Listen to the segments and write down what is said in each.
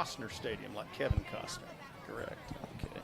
Costner Stadium, like Kevin Costner. Correct. Okay.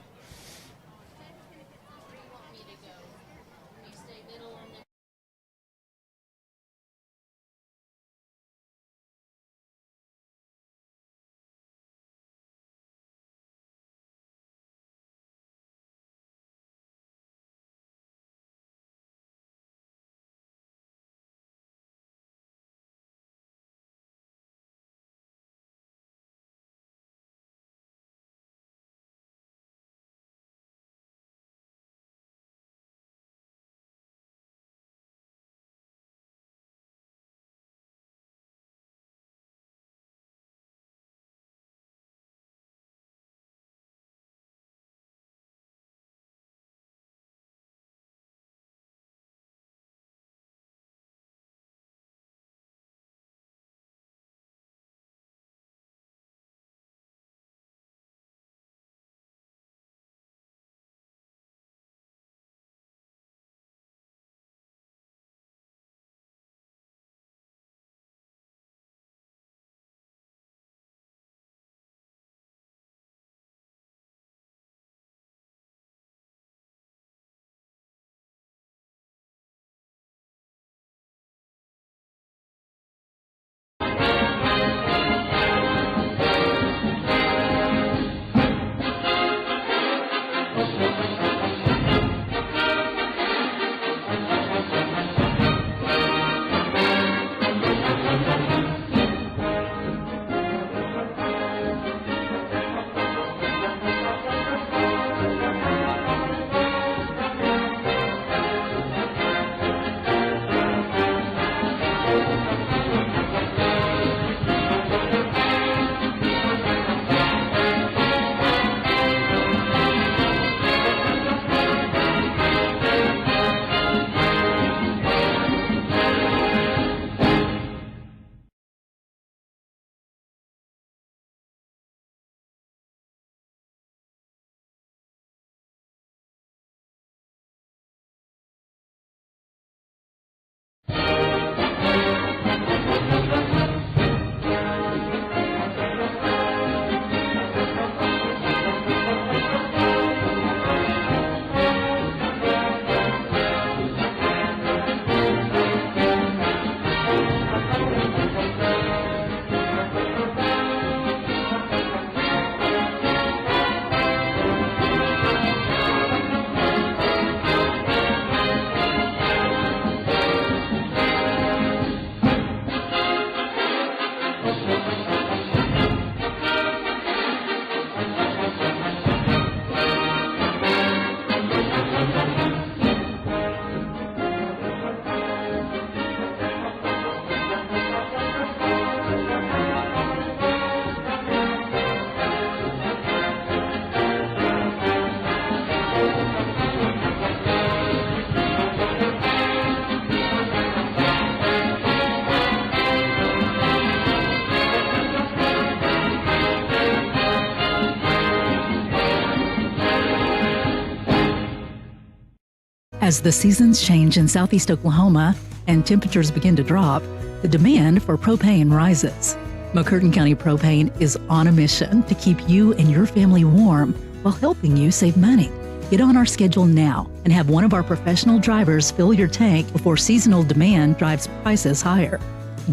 As the seasons change in southeast Oklahoma and temperatures begin to drop, the demand for propane rises. McCurtain County Propane is on a mission to keep you and your family warm while helping you save money. Get on our schedule now and have one of our professional drivers fill your tank before seasonal demand drives prices higher.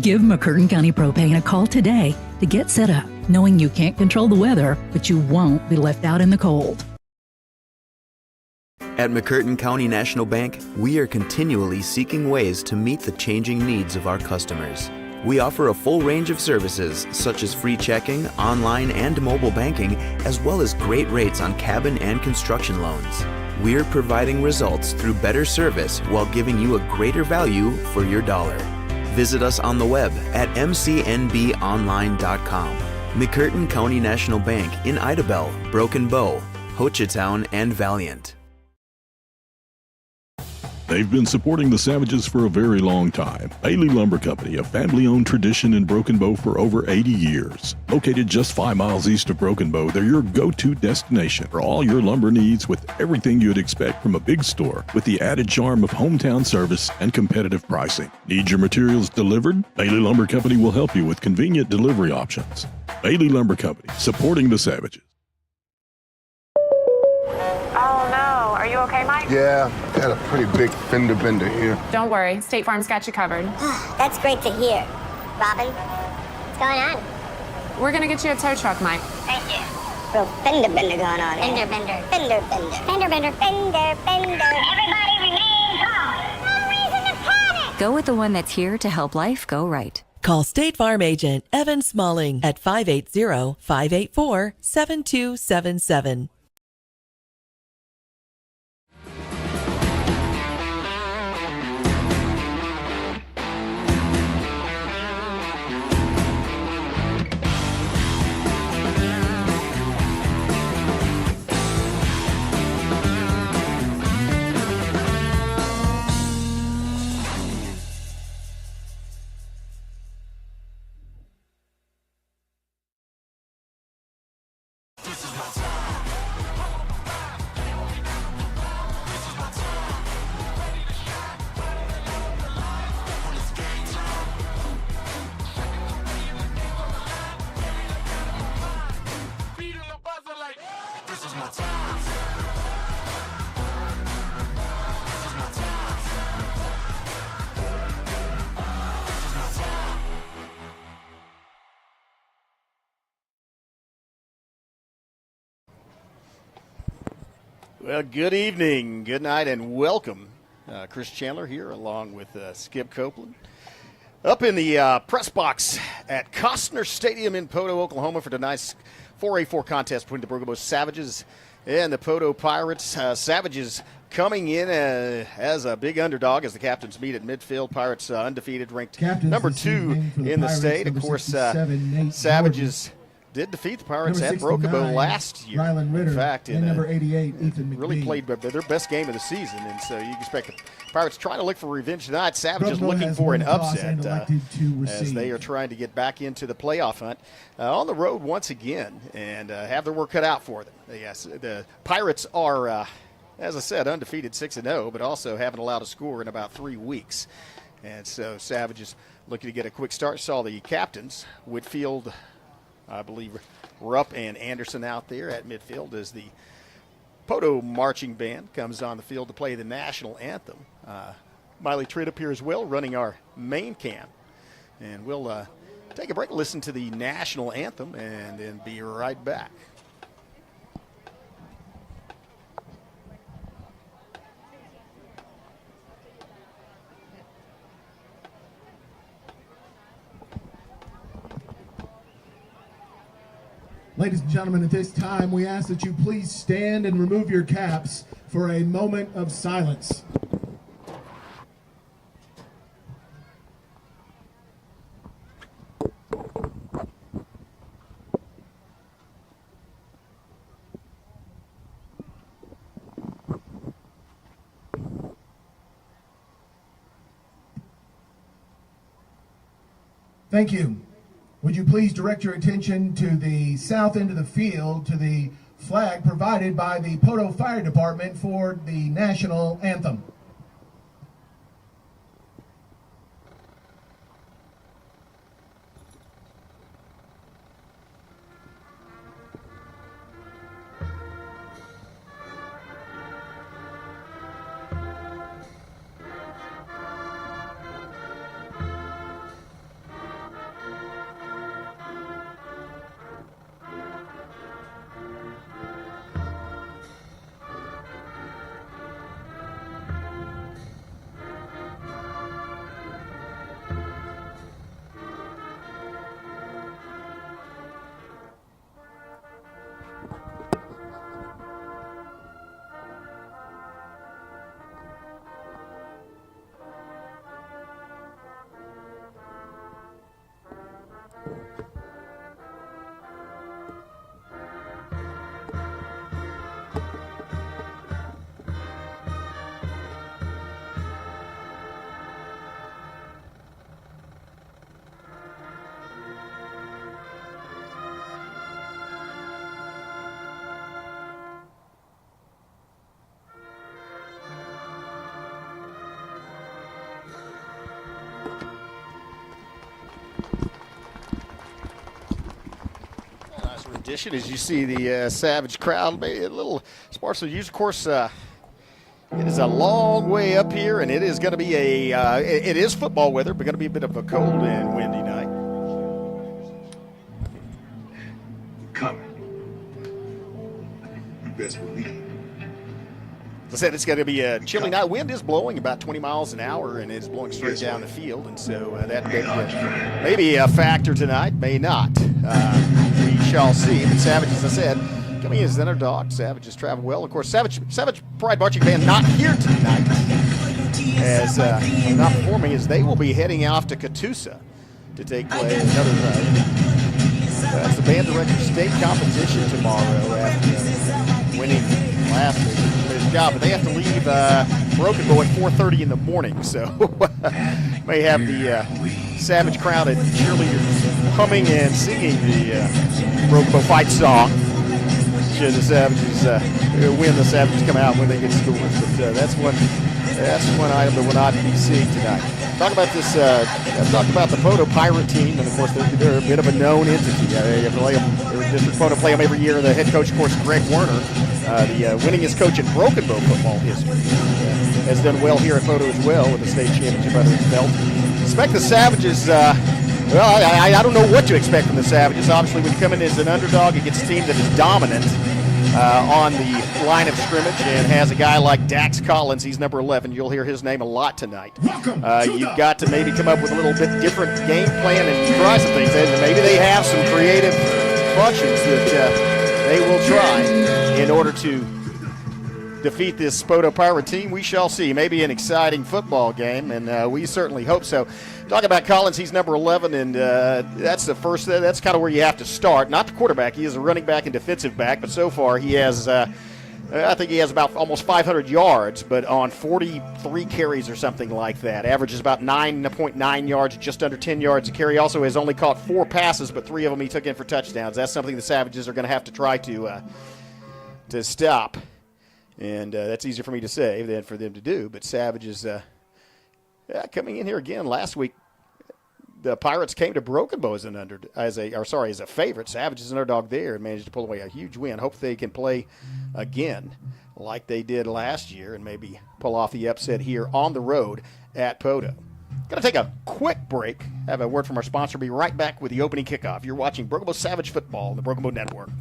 Give McCurtain County Propane a call today to get set up, knowing you can't control the weather, but you won't be left out in the cold. At McCurtain County National Bank, we are continually seeking ways to meet the changing needs of our customers. We offer a full range of services such as free checking, online and mobile banking, as well as great rates on cabin and construction loans. We're providing results through better service while giving you a greater value for your dollar. Visit us on the web at mcnbonline.com. McCurtain County National Bank in Idabel, Broken Bow, Hochatown, and Valiant. They've been supporting the Savages for a very long time. Bailey Lumber Company, a family-owned tradition in Broken Bow for over 80 years. Located just 5 miles east of Broken Bow, they're your go-to destination for all your lumber needs with everything you'd expect from a big store, with the added charm of hometown service and competitive pricing. Need your materials delivered? Bailey Lumber Company will help you with convenient delivery options. Bailey Lumber Company, supporting the Savages. Oh no, are you okay, Mike? Yeah, got a pretty big fender bender here. Don't worry, State Farm's got you covered. That's great to hear. Robin, what's going on? We're gonna get you a tow truck, Mike. Thank you. Real fender bender going on. Fender bender. Fender bender. Fender bender. Fender bender. Everybody remain calm. No reason to panic. Go with the one that's here to help life go right. Call State Farm agent Evan Smalling at 580-584-7277. Well, good evening, good night, and welcome. Chris Chandler here along with Skip Copeland. Up in the press box at Costner Stadium in Poteau, Oklahoma for tonight's 4A4 contest between the Broken Bow Savages and the Poteau Pirates. Savages coming in as a big underdog as the captains meet at midfield. Pirates undefeated, ranked number 2 in the state. Of course, Savages did defeat the Pirates at Broken Bow last year. In fact, number 88, Ethan really McNeil. played their best game of the season, and so you expect the Pirates trying to look for revenge tonight. Savages Broken Bow looking has for won an the toss upset and elected to as receive. they are trying to get back into the playoff hunt on the road once again and have their work cut out for them. Yes, the Pirates are, as I said, undefeated 6-0, but also haven't allowed a score in about 3 weeks. And so Savages looking to get a quick start. Saw the captains, Whitfield, I believe, Rupp and Anderson out there at midfield as the Poteau marching band comes on the field to play the national anthem. Miley Tritt up here as well, running our main cam. And we'll take a break, listen to the national anthem, and then be right back. Ladies and gentlemen, at this time, we ask that you please stand and remove your caps for a moment of silence. Thank you. Would you please direct your attention to the south end of the field to the flag provided by the Poteau Fire Department for the national anthem. competition as you see the Savage crowd, maybe a little sparsely used. Of course, it is a long way up here, and it is going to be it is football weather, but going to be a bit of a cold and windy night. Coming. You best believe. As I said, it's going to be a chilly night. Wind is blowing about 20 miles an hour, and it's blowing straight down the field. And so that may be a factor tonight, may not. We shall see. But Savage, as I said, coming in as an underdog. Savage has traveled well. Of course, Savage Pride Marching Band not here tonight, as not performing, as they will be heading off to Catoosa to take place another that's the band director state competition tomorrow after winning last week. Job, but they have to leave Broken Bow at 4:30 in the morning, so may have the Savage crowd and cheerleaders humming and singing the Broken Bow fight song. Should the Savages win, the Savages come out when they get scores. But that's one item that will not be seen tonight. Talk about this. I've talked about the Poteau Pirate team, and of course they're a bit of a known entity. You play them. District Poteau play them every year. The head coach, of course, Greg Werner, the winningest coach in Broken Bow football history, has done well here at Poteau as well with the state championship under his belt. Expect the Savages. I don't know what to expect from the Savages. Obviously, when you come in as an underdog against a team that is dominant on the line of scrimmage and has a guy like Dax Collins, he's number 11. You'll hear his name a lot tonight. You've got to maybe come up with a little bit different game plan and try some things. And maybe they have some creative functions that they will try in order to defeat this Poteau Pirate team. We shall see. Maybe an exciting football game, and we certainly hope so. Talking about Collins, he's number 11, and that's the first. That's kind of where you have to start. Not the quarterback. He is a running back and defensive back, but so far he has, I think he has about almost 500 yards, but on 43 carries or something like that. Averages about 9.9 yards, just under 10 yards a carry. Also has only caught 4 passes, but 3 of them he took in for touchdowns. That's something the Savages are going to have to try to stop. And that's easier for me to say than for them to do. But Savages coming in here again last week. The Pirates came to Broken Bow as a favorite. Savages an underdog there and managed to pull away a huge win. Hope they can play again like they did last year and maybe pull off the upset here on the road at Poteau. Going to take a quick break. Have a word from our sponsor. Be right back with the opening kickoff. You're watching Broken Bow Savage Football on the Broken Bow Network.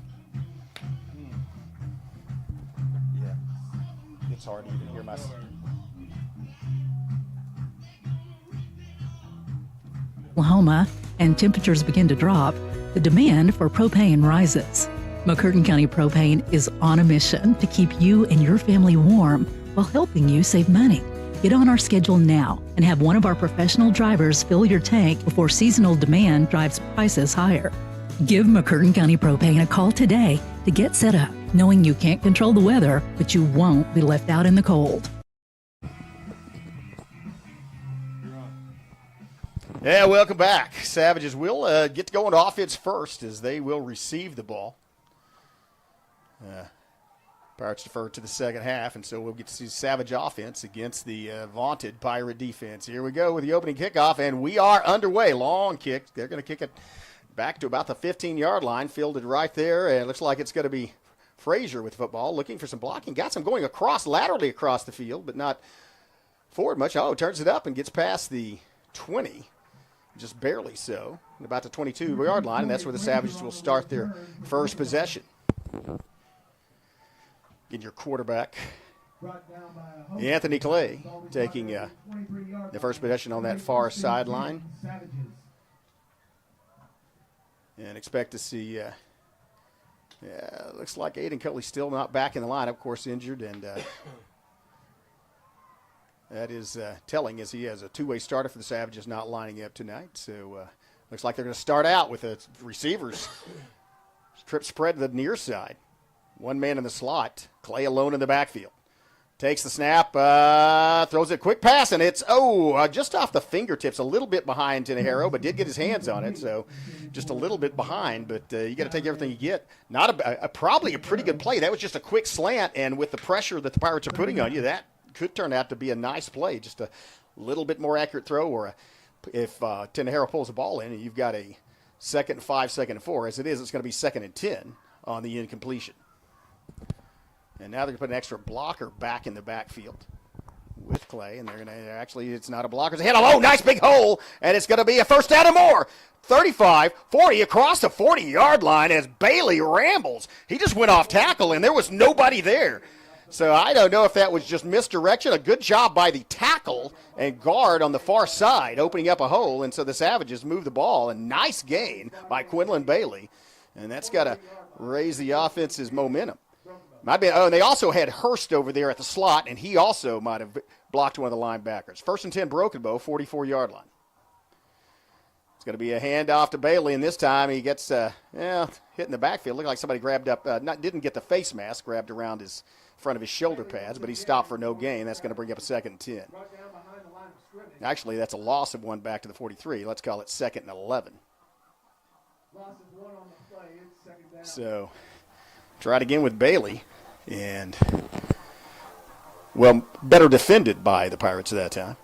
It's hard to even hear myself. Oklahoma, and temperatures begin to drop, the demand for propane rises. McCurtain County Propane is on a mission to keep you and your family warm while helping you save money. Get on our schedule now and have one of our professional drivers fill your tank before seasonal demand drives prices higher. Give McCurtain County Propane a call today to get set up, knowing you can't control the weather, but you won't be left out in the cold. Yeah, welcome back. Savages will get going to offense first as they will receive the ball. Pirates defer to the second half, and so we'll get to see Savage offense against the vaunted Pirate defense. Here we go with the opening kickoff, and we are underway. Long kick. They're going to kick it back to about the 15-yard line, fielded right there, and it looks like it's going to be Frazier with football, looking for some blocking. Got some going laterally across the field, but not forward much. Oh, turns it up and gets past the 20. Just barely so, about the 22-yard line, and that's where the Savages will start their first possession. Get your quarterback, Anthony Clay, taking the first possession on that far sideline. And expect to see, looks like Aiden Coley still not back in the lineup, of course, injured, and that is telling, as he has a two-way starter for the Savages not lining up tonight. So looks like they're going to start out with the receivers. Trip spread to the near side. One man in the slot. Clay alone in the backfield. Takes the snap, throws a quick pass, and it's, just off the fingertips, a little bit behind Tinajero, but did get his hands on it, so just a little bit behind. But you got to take everything you get. Not probably a pretty good play. That was just a quick slant, and with the pressure that the Pirates are putting on you, that could turn out to be a nice play. Just a little bit more accurate throw, or if Tinajero pulls the ball in and you've got a 2nd and 5, 2nd and 4. As it is, it's going to be 2nd and 10 on the incompletion. And now they're going to put an extra blocker back in the backfield with Clay, and they're going to actually, it's not a blocker. It's a hit. Oh, nice big hole, and it's going to be a first down and more. 35, 40 across the 40-yard line as Bailey rambles. He just went off tackle, and there was nobody there. So I don't know if that was just misdirection. A good job by the tackle and guard on the far side, opening up a hole, and so the Savages move the ball. A nice gain by Quinlan Bailey, and that's got to raise the offense's momentum. Might be, and they also had Hurst over there at the slot, and he also might have blocked one of the linebackers. 1st and 10, Broken Bow, 44-yard line. It's going to be a handoff to Bailey, and this time he gets hit in the backfield. Looked like somebody grabbed up, didn't get the face mask, grabbed around his front of his shoulder pads, but he stopped for no gain. That's going to bring up a 2nd and 10. Actually, that's a loss of 1 back to the 43. Let's call it 2nd and 11. So try it again with Bailey, and, well, better defended by the Pirates at that time.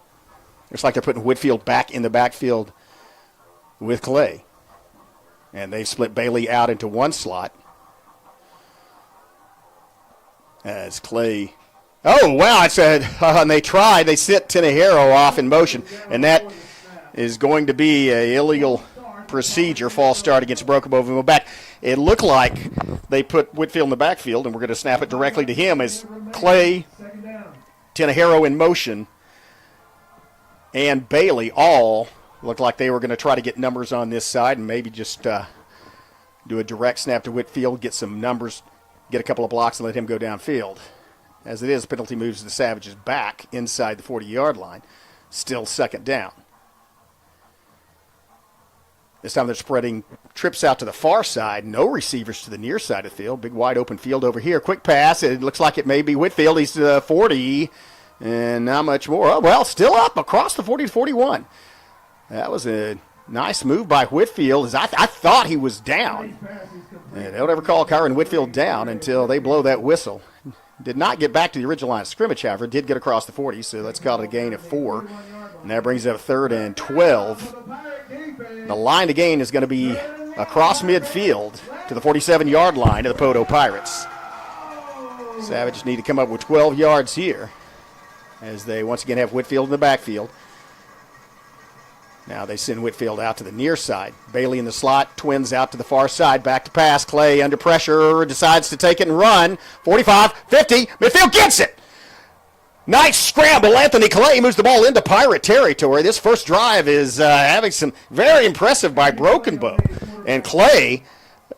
Looks like they're putting Whitfield back in the backfield with Clay. And they've split Bailey out into one slot. As Clay, oh, wow, it's and they sit Tenejero off in motion, and that is going to be an illegal procedure, false start against Broken Bow. Move back. It looked like they put Whitfield in the backfield, and we're going to snap it directly to him as Clay, Tenejero in motion, and Bailey all looked like they were going to try to get numbers on this side and maybe just do a direct snap to Whitfield, get some numbers, get a couple of blocks, and let him go downfield. As it is, penalty moves the Savages back inside the 40-yard line. Still 2nd down. This time they're spreading trips out to the far side. No receivers to the near side of the field. Big wide open field over here. Quick pass. It looks like it may be Whitfield. He's 40 and not much more. Oh, well, still up across the 40 to 41. That was a nice move by Whitfield. As I thought he was down. And they don't ever call Kyron Whitfield down until they blow that whistle. Did not get back to the original line of scrimmage, however. Did get across the 40, so let's call it a gain of 4. And that brings up 3rd and 12. The line to gain is going to be across midfield to the 47-yard line of the Poteau Pirates. Savages need to come up with 12 yards here as they once again have Whitfield in the backfield. Now they send Whitfield out to the near side. Bailey in the slot, Twins out to the far side, back to pass. Clay under pressure, decides to take it and run. 45, 50, midfield gets it. Nice scramble. Anthony Clay moves the ball into Pirate territory. This first drive is having some very impressive by Broken Bow. And Clay,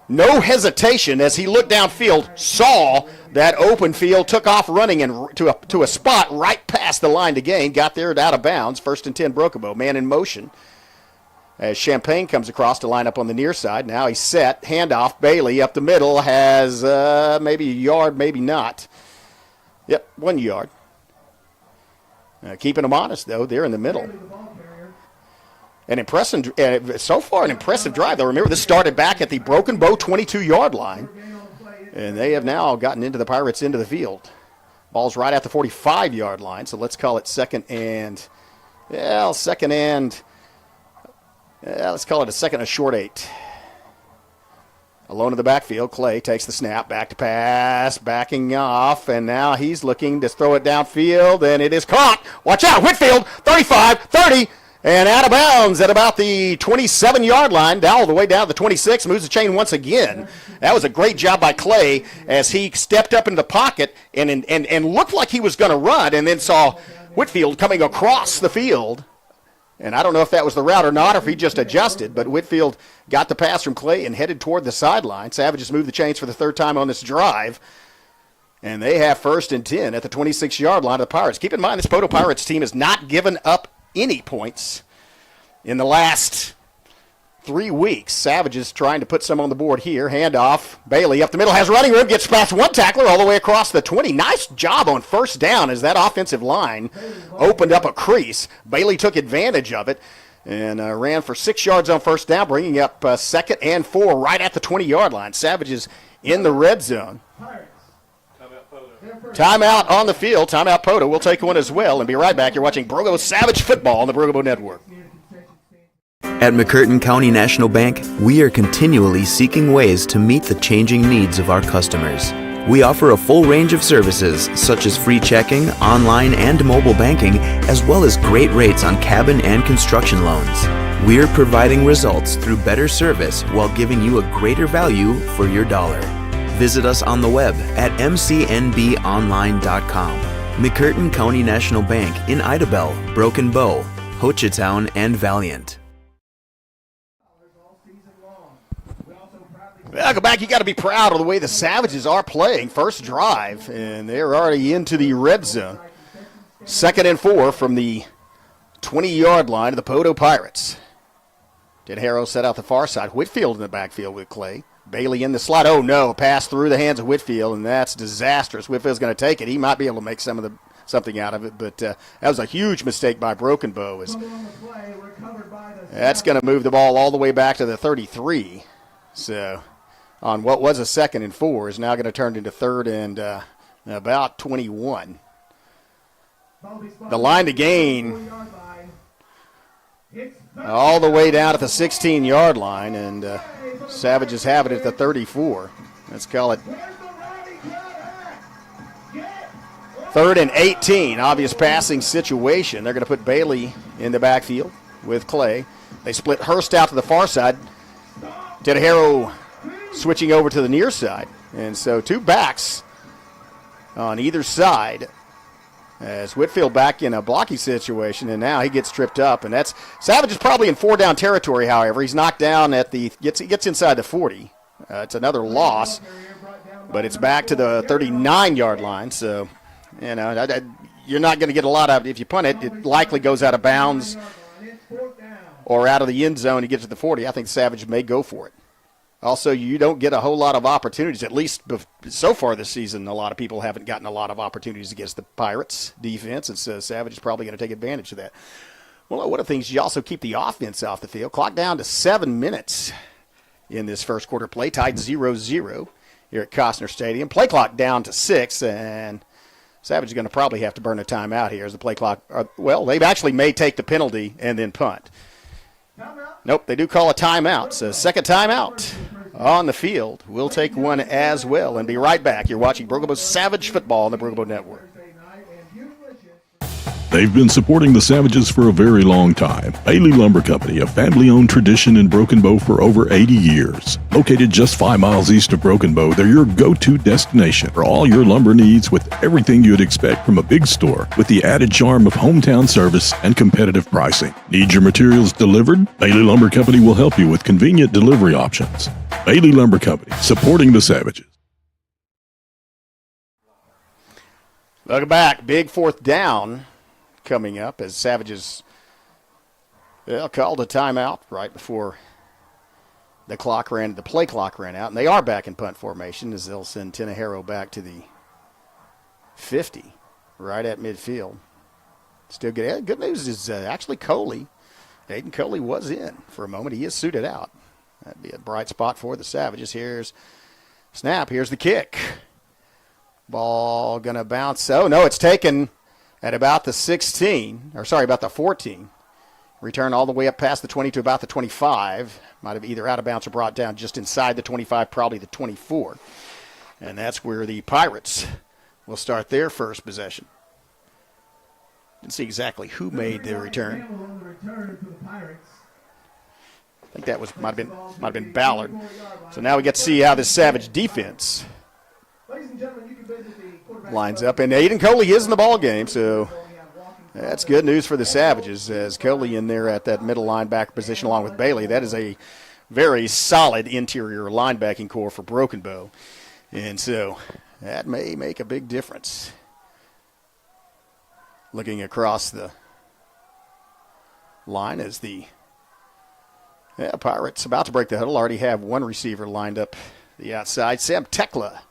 no hesitation as he looked downfield, saw that open field, took off running and to a spot right past the line to gain, got there out of bounds. 1st and 10, Broken Bow, man in motion. As Champagne comes across to line up on the near side. Now he's set, handoff, Bailey up the middle, has maybe a yard, maybe not. Yep, 1 yard. Keeping them honest, though, they're in the middle. So far, an impressive drive. Though remember, this started back at the Broken Bow 22-yard line, and they have now gotten into the Pirates' into the field. Ball's right at the 45-yard line, so let's call it second and let's call it a 2nd and a short 8. Alone in the backfield, Clay takes the snap, back to pass, backing off, and now he's looking to throw it downfield, and it is caught. Watch out, Whitfield, 35, 30, and out of bounds at about the 27-yard line, down all the way down to the 26, moves the chain once again. That was a great job by Clay as he stepped up in the pocket and looked like he was going to run, and then saw Whitfield coming across the field. And I don't know if that was the route or not, or if he just adjusted, but Whitfield got the pass from Clay and headed toward the sideline. Savages move the chains for the 3rd time on this drive. And they have 1st and 10 at the 26-yard line of the Pirates. Keep in mind, this Poteau Pirates team has not given up any points in the last 3 weeks. Savages trying to put some on the board here. Handoff. Bailey up the middle, has running room, gets past one tackler all the way across the 20. Nice job on 1st down as that offensive line opened up a crease. Bailey took advantage of it and ran for 6 yards on 1st down, bringing up 2nd and 4 right at the 20-yard line. Savages in the red zone. Timeout on the field. Timeout Poteau. We'll take one as well and be right back. You're watching Brogo Savage Football on the Brogo Network. At McCurtain County National Bank, we are continually seeking ways to meet the changing needs of our customers. We offer a full range of services such as free checking, online and mobile banking, as well as great rates on cabin and construction loans. We're providing results through better service while giving you a greater value for your dollar. Visit us on the web at mcnbonline.com. McCurtain County National Bank in Idabel, Broken Bow, Hochatown, and Valiant. Welcome back. You got to be proud of the way the Savages are playing. First drive, and they're already into the red zone. 2nd and 4 from the 20-yard line of the Poteau Pirates. Denhero set out the far side. Whitfield in the backfield with Clay. Bailey in the slot. Oh, no. Pass through the hands of Whitfield, and that's disastrous. Whitfield's going to take it. He might be able to make something out of it, but that was a huge mistake by Broken Bow. That's going to move the ball all the way back to the 33. So on what was a 2nd and 4 is now going to turn into 3rd and about 21. The line to gain all the way down at the 16-yard line, and Savages have it at the 34. Let's call it 3rd and 18. Obvious passing situation. They're going to put Bailey in the backfield with Clay. They split Hurst out to the far side. Denhero switching over to the near side. And so 2 backs on either side as Whitfield back in a blocky situation, and now he gets tripped up. And that's Savage is probably in 4-down territory, however. He's knocked down at the gets inside the 40. It's another loss, but it's back to the 39-yard line. So, you know, you're not going to get a lot out of it. If you punt it, it likely goes out of bounds or out of the end zone. He gets to the 40. I think Savage may go for it. Also, you don't get a whole lot of opportunities, at least so far this season. A lot of people haven't gotten a lot of opportunities against the Pirates defense, and so Savage is probably going to take advantage of that. Well, one of the things, you also keep the offense off the field. Clock down to 7 minutes in this first quarter play, tied 0-0 here at Costner Stadium. Play clock down to 6, and Savage is going to probably have to burn a timeout here as the play clock. Well, they actually may take the penalty and then punt. Nope, they do call a timeout. So second timeout on the field. We'll take one as well and be right back. You're watching Broken Bow Savage Football on the Broken Bow Network. They've been supporting the Savages for a very long time. Bailey Lumber Company, a family-owned tradition in Broken Bow for over 80 years. Located just 5 miles east of Broken Bow, they're your go-to destination for all your lumber needs with everything you'd expect from a big store, with the added charm of hometown service and competitive pricing. Need your materials delivered? Bailey Lumber Company will help you with convenient delivery options. Bailey Lumber Company, supporting the Savages. Welcome back. Big 4th down coming up as Savages called a timeout right before the play clock ran out, and they are back in punt formation as they'll send Denhero back to the 50 right at midfield. Still good. Good news is actually Aiden Coley was in for a moment. He is suited out. That'd be a bright spot for the Savages. Here's snap. Here's the kick. Ball gonna bounce. Oh no, it's taken at about the 16, or sorry, about the 14. Return all the way up past the 20 to about the 25. Might have either out of bounds or brought down just inside the 25, probably the 24. And that's where the Pirates will start their first possession. Didn't see exactly who made the return. I think that might have been Ballard. So now we get to see how this Savage defense lines up. And Aiden Coley is in the ball game, so that's good news for the Savages as Coley in there at that middle linebacker position along with Bailey. That is a very solid interior linebacking core for Broken Bow. And so that may make a big difference. Looking across the line as the Pirates about to break the huddle. Already have one receiver lined up the outside. Sam Tekla,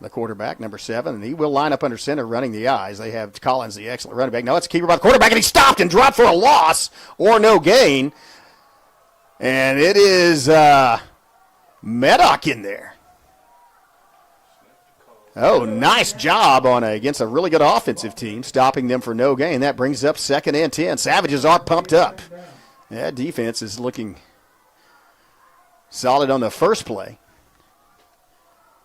the quarterback, number 7, and he will line up under center running the eyes. They have Collins, the excellent running back. Now it's a keeper by the quarterback, and he stopped and dropped for a loss or no gain. And it is Meddock in there. Oh, nice job against a really good offensive team, stopping them for no gain. That brings up 2nd and 10. Savages are pumped up. That defense is looking solid on the first play.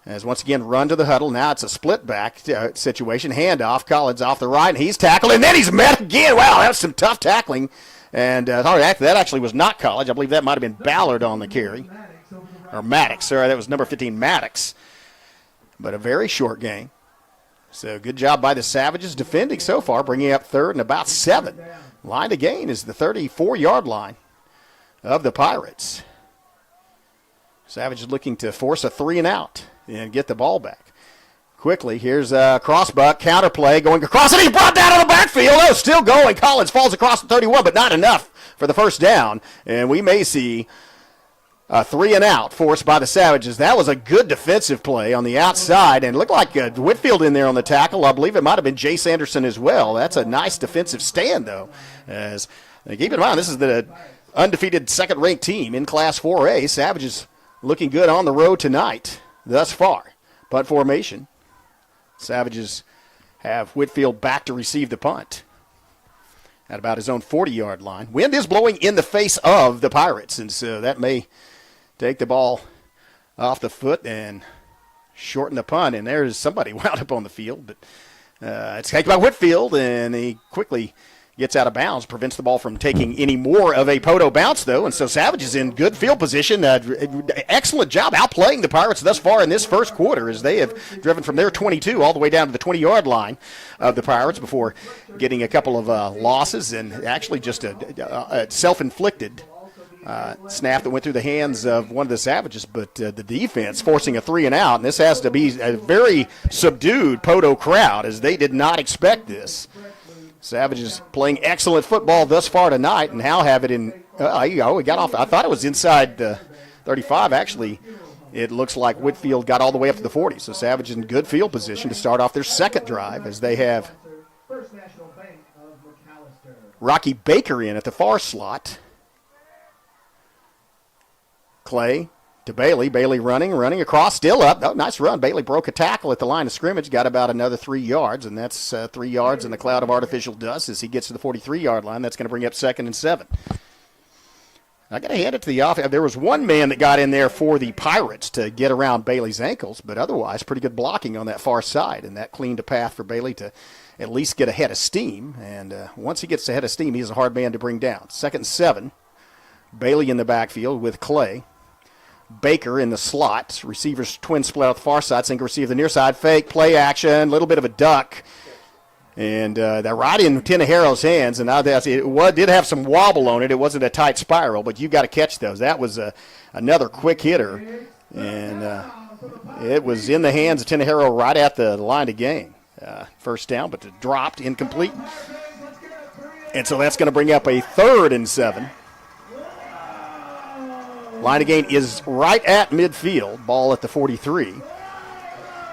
As once again, run to the huddle. Now it's a split back situation. Handoff. Collins off the right, and he's tackled, and then he's met again. Wow, that's some tough tackling. And that actually was not College. I believe that might have been Ballard on the carry. Or Maddox. Sorry, that was number 15, Maddox. But a very short game. So good job by the Savages defending so far, bringing up third and about 7. Line to gain is the 34-yard line of the Pirates. Savages looking to force a 3-and-out and get the ball back. Quickly, here's a crossbuck, counter play, going across, and he's brought down in the backfield. Oh, still going. Collins falls across the 31, but not enough for the first down. And we may see a 3-and-out forced by the Savages. That was a good defensive play on the outside, and it looked like Whitfield in there on the tackle. I believe it might have been Jace Anderson as well. That's a nice defensive stand, though. As keep in mind, this is the undefeated second-ranked team in Class 4A. Savages looking good on the road tonight thus far. Punt formation. Savages have Whitfield back to receive the punt at about his own 40-yard line. Wind is blowing in the face of the Pirates, and so that may take the ball off the foot and shorten the punt. And there's somebody wound up on the field, but it's taken by Whitfield, and he quickly gets out of bounds, prevents the ball from taking any more of a Poteau bounce, though. And so Savage is in good field position. Excellent job outplaying the Pirates thus far in this first quarter, as they have driven from their 22 all the way down to the 20-yard line of the Pirates before getting a couple of losses and actually just a self-inflicted snap that went through the hands of one of the Savages. But the defense forcing a 3-and-out, and this has to be a very subdued Poteau crowd, as they did not expect this. Savages playing excellent football thus far tonight, and now have it in. He got off. I thought it was inside the 35. Actually, it looks like Whitfield got all the way up to the 40. So Savages in good field position to start off their second drive, as they have Rocky Baker in at the far slot. Clay to Bailey. Bailey running across, still up. Oh, nice run. Bailey broke a tackle at the line of scrimmage, got about another 3 yards, and that's 3 yards in a cloud of artificial dust as he gets to the 43-yard line. That's going to bring up 2nd and 7. I got to hand it to the offense. There was one man that got in there for the Pirates to get around Bailey's ankles, but otherwise pretty good blocking on that far side, and that cleaned a path for Bailey to at least get ahead of steam. And once he gets ahead of steam, he's a hard man to bring down. 2nd and 7. Bailey in the backfield with Clay. Baker in the slot. Receivers twin split out the far side. Single receive the near side. Fake, play action, little bit of a duck. And that right in Tenajero's hands. And now it did have some wobble on it. It wasn't a tight spiral, but you've got to catch those. That was another quick hitter. And it was in the hands of Tenajero right at the line of game. First down, but it dropped, incomplete. And so that's going to bring up a 3rd and 7. Line of gain is right at midfield. Ball at the 43.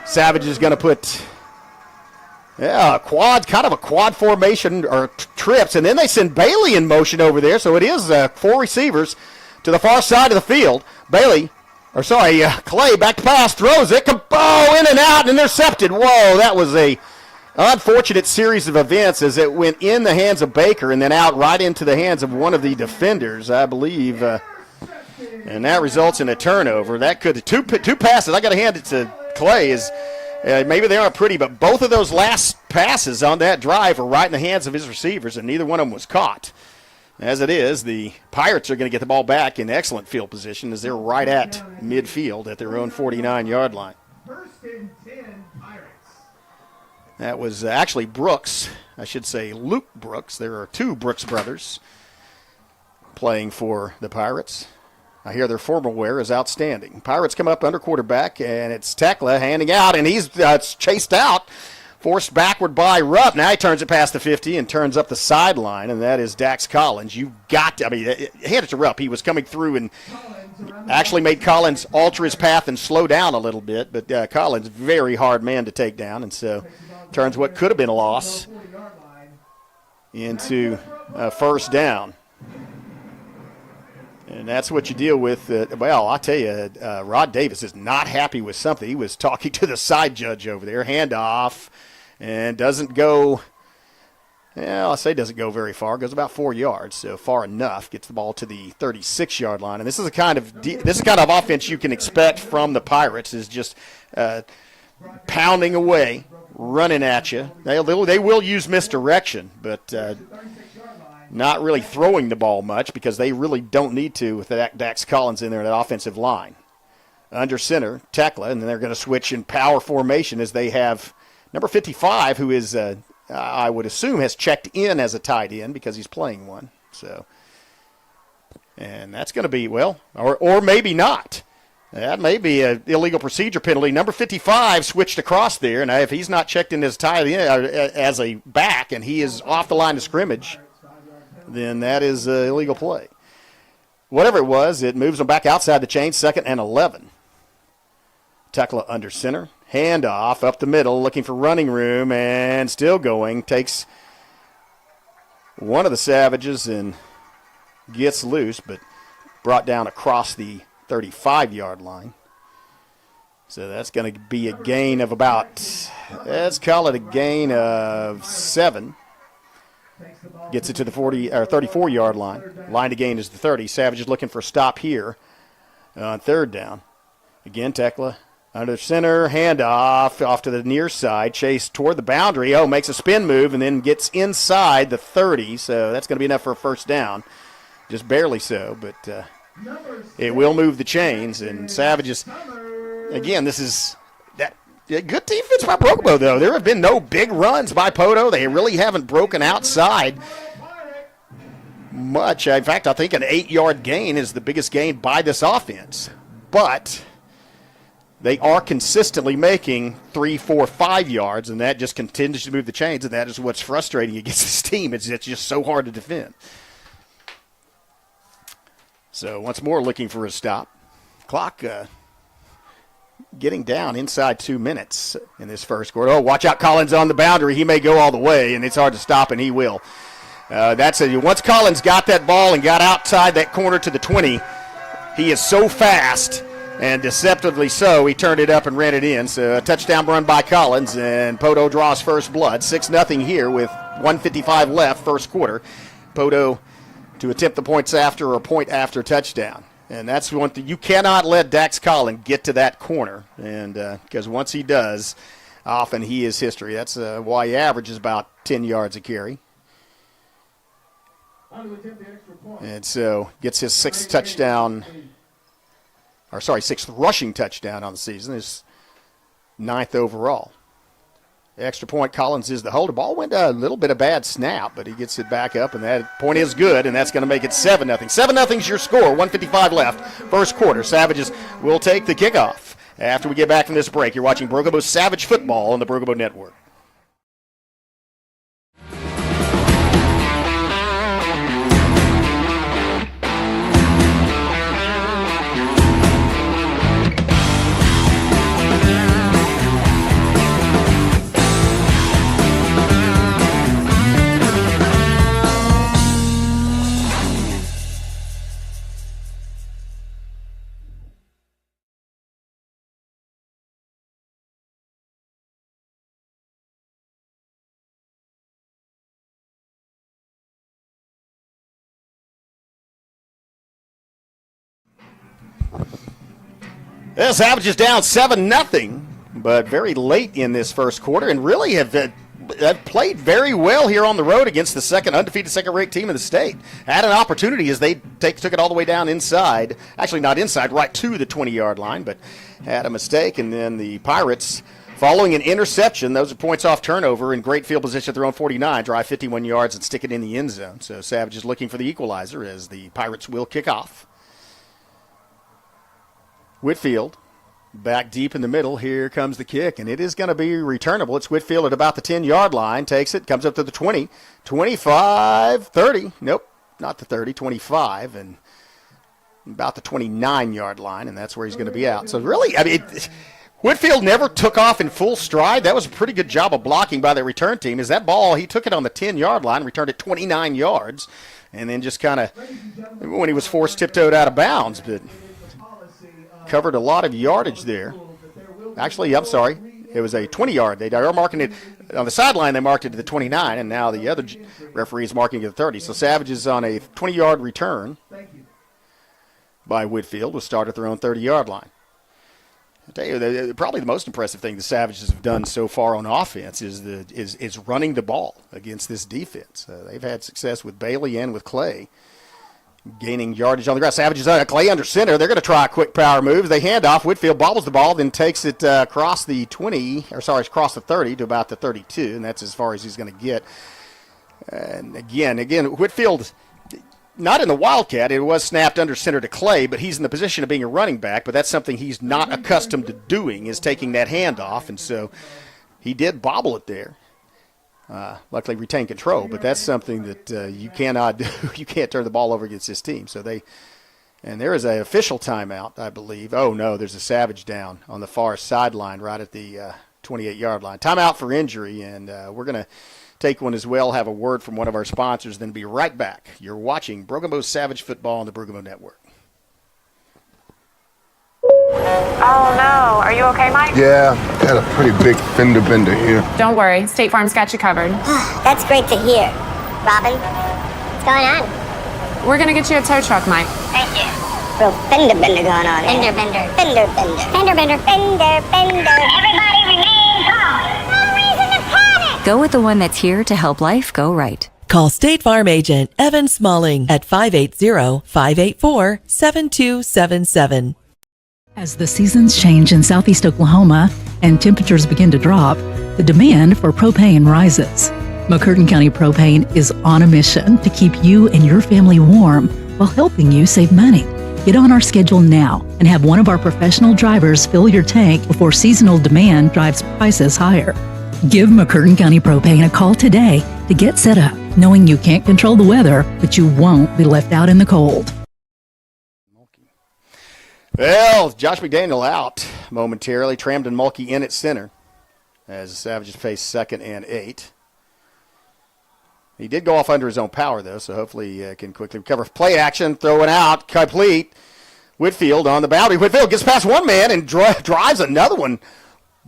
Savage is going to put a quad formation or trips, and then they send Bailey in motion over there. So it is 4 receivers to the far side of the field. Clay back to pass, throws it, kaboo, in and out, and intercepted. Whoa, that was a unfortunate series of events as it went in the hands of Baker and then out right into the hands of one of the defenders, I believe. And that results in a turnover. That could two passes. I got to hand it to Clay. Maybe they aren't pretty, but both of those last passes on that drive were right in the hands of his receivers, and neither one of them was caught. As it is, the Pirates are going to get the ball back in excellent field position as they're right at midfield at their own 49-yard line. 1st and 10 Pirates. That was actually Brooks. I should say Luke Brooks. There are 2 Brooks brothers playing for the Pirates. I hear their formal wear is outstanding. Pirates come up under quarterback, and it's Tekla handing out, and he's chased out, forced backward by Rupp. Now he turns it past the 50 and turns up the sideline, and that is Dax Collins. Hand it to Rupp. He was coming through and actually made Collins alter his path and slow down a little bit, but Collins, very hard man to take down, and so turns what could have been a loss into a 1st down. And that's what you deal with. I'll tell you, Rod Davis is not happy with something. He was talking to the side judge over there. Handoff, and doesn't go Well, I say doesn't go very far. Goes about 4 yards, so far enough. Gets the ball to the 36-yard line, and this is the kind of offense you can expect from the Pirates. Is just pounding away, running at you. They will use misdirection, but not really throwing the ball much because they really don't need to with Dax Collins in there in that offensive line. Under center, Tekla, and then they're going to switch in power formation as they have number 55, who is I would assume has checked in as a tight end because he's playing one. So, and that's going to be, well, or maybe not. That may be an illegal procedure penalty. Number 55 switched across there, and if he's not checked in as tight end as a back and he is off the line of scrimmage, then that is an illegal play. Whatever it was, it moves them back outside the chain, 2nd and 11. Tekla under center. Handoff up the middle, looking for running room, and still going. Takes one of the Savages and gets loose, but brought down across the 35-yard line. So that's going to be a gain of about, let's call it a gain of 7. Gets it to the 34-yard line. Line to gain is the 30. Savages looking for a stop here on 3rd down. Again, Tekla under center, handoff off to the near side, chase toward the boundary. Oh, makes a spin move and then gets inside the 30. So that's going to be enough for a 1st down. Just barely so, but it will move the chains. And Savages, again, this is that good defense by Brookbo, though. There have been no big runs by Poteau. They really haven't broken outside much. In fact, I think an 8-yard gain is the biggest gain by this offense. But they are consistently making 3, 4, 5 yards, and that just continues to move the chains, and that is what's frustrating against this team. It's just so hard to defend. So once more looking for a stop. Clock getting down inside 2 minutes in this first quarter. Oh, watch out, Collins on the boundary. He may go all the way, and it's hard to stop, and he will. Once Collins got that ball and got outside that corner to the 20, he is so fast, and deceptively so, he turned it up and ran it in. So a touchdown run by Collins, and Poteau draws first blood. 6-0 here with 1:55 left, first quarter. Poteau to attempt the points after or point after touchdown. And that's one thing. You cannot let Dax Collins get to that corner, and because once he does, often he is history. That's why he averages about 10 yards a carry. And so gets his 6th rushing touchdown on the season, his 9th overall. The extra point, Collins is the holder. Ball went a little bit of bad snap, but he gets it back up, and that point is good, and that's going to make it 7-0. 7-0 is your score, 1:55 left, first quarter. Savages will take the kickoff after we get back from this break. You're watching Brookabo Savage Football on the Brookabo Network. The Savages down 7-0, but very late in this first quarter, and really have played very well here on the road against the undefeated second-ranked team in the state. Had an opportunity as they took it all the way down inside. Actually, not inside, right to the 20-yard line, but had a mistake, and then the Pirates, following an interception, those are points off turnover, in great field position at their own 49, drive 51 yards and stick it in the end zone. So Savages looking for the equalizer as the Pirates will kick off. Whitfield back deep in the middle. Here comes the kick, and it is going to be returnable. It's Whitfield at about the 10-yard line. Takes it, comes up to the 20, 25, 30. Nope, not the 30, 25, and about the 29-yard line, and that's where he's going to be out. So really, Whitfield never took off in full stride. That was a pretty good job of blocking by the return team. Is that ball, he took it on the 10-yard line, returned it 29 yards, and then just kind of, when he was forced, tiptoed out of bounds, but covered a lot of yardage there. Actually, I'm sorry. It was a 20-yard. They are marking it on the sideline, they marked it to the 29, and now the other referee is marking it to the 30. So Savages on a 20-yard return by Whitfield will start at their own 30-yard line. I tell you, probably the most impressive thing the Savages have done so far on offense is running the ball against this defense. They've had success with Bailey and with Clay, gaining yardage on the ground. Savages Clay under center. They're going to try a quick power move. They hand off. Whitfield bobbles the ball, then takes it across the 30 to about the 32, and that's as far as he's going to get. And again, Whitfield, not in the Wildcat. It was snapped under center to Clay, but he's in the position of being a running back, but that's something he's not accustomed to doing, is taking that handoff, and so he did bobble it there. Luckily retain control, but that's something that you cannot do. You can't turn the ball over against this team. So there is an official timeout, I believe. Oh, no, there's a Savage down on the far sideline right at the 28-yard line. Timeout for injury, and we're going to take one as well, have a word from one of our sponsors, then be right back. You're watching Broken Bow Savage Football on the Broken Bow Network. Oh no, are you okay, Mike? Yeah, got a pretty big fender bender here. Don't worry, State Farm's got you covered. That's great to hear. Robin, what's going on? We're gonna get you a tow truck, Mike. Thank you. Real fender bender going on. Fender bender. Fender bender. Fender bender. Fender bender. Everybody remain calm. No reason to panic. Go with the one that's here to help life go right. Call State Farm agent Evan Smalling at 580-584-7277. As the seasons change in southeast Oklahoma and temperatures begin to drop, the demand for propane rises. McCurtain County Propane is on a mission to keep you and your family warm while helping you save money. Get on our schedule now and have one of our professional drivers fill your tank before seasonal demand drives prices higher. Give McCurtain County Propane a call today to get set up, knowing you can't control the weather, but you won't be left out in the cold. Well, Josh McDaniel out momentarily. Tramden Mulkey in at center as the Savages face 2nd and 8. He did go off under his own power, though, so hopefully he can quickly recover. Play action, throwing out, complete. Whitfield on the boundary. Whitfield gets past one man and drives another one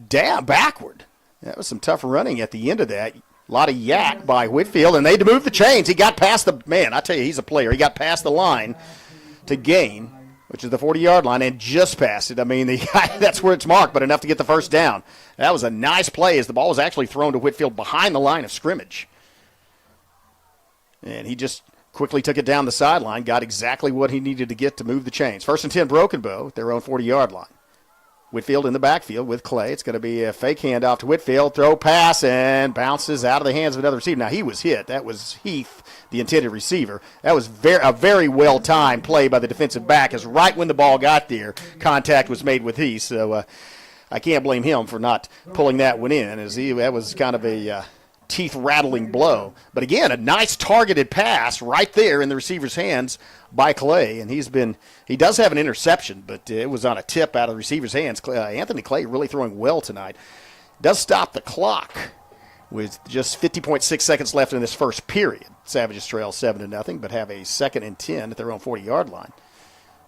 down backward. That was some tough running at the end of that. A lot of yak by Whitfield, and they had to move the chains. He got past the man. I tell you, he's a player. He got past the line to gain, which is the 40-yard line, and just past it. I mean, that's where it's marked, but enough to get the first down. That was a nice play as the ball was actually thrown to Whitfield behind the line of scrimmage. And he just quickly took it down the sideline, got exactly what he needed to get to move the chains. 1st and 10, Broken Bow at their own 40-yard line. Whitfield in the backfield with Clay. It's going to be a fake handoff to Whitfield. Throw, pass, and bounces out of the hands of another receiver. Now, he was hit. That was Heath, the intended receiver. That was a very well-timed play by the defensive back, as right when the ball got there, contact was made with Heath. So I can't blame him for not pulling that one in, as that was kind of a teeth-rattling blow. But again, a nice targeted pass right there in the receiver's hands by Clay, and he does have an interception, but it was on a tip out of the receiver's hands. Anthony Clay really throwing well tonight. Does stop the clock with just 50.6 seconds left in this first period. Savages trail 7-0, but have a 2nd and 10 at their own 40-yard line.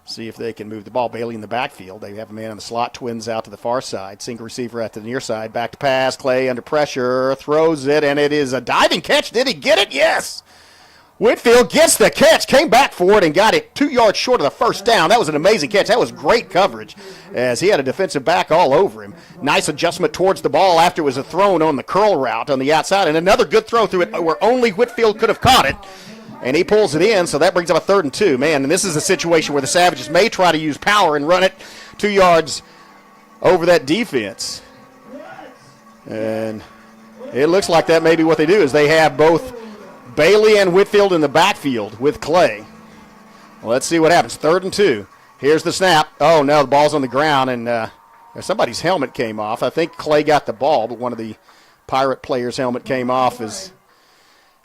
See if they can move the ball. Bailey in the backfield. They have a man in the slot, twins out to the far side. Single receiver at the near side. Back to pass. Clay under pressure. Throws it, and it is a diving catch. Did he get it? Yes. Whitfield gets the catch, came back for it, and got it 2 yards short of the first down. That was an amazing catch. That was great coverage, as he had a defensive back all over him. Nice adjustment towards the ball after it was a thrown on the curl route on the outside, and another good throw through it where only Whitfield could have caught it. And he pulls it in, so that brings up a 3rd and 2. Man, and this is a situation where the Savages may try to use power and run it 2 yards over that defense. And it looks like that may be what they do, is they have both Bailey and Whitfield in the backfield with Clay. Well, let's see what happens. 3rd and 2. Here's the snap. Oh, no, the ball's on the ground, and somebody's helmet came off. I think Clay got the ball, but one of the Pirate players' helmet came off.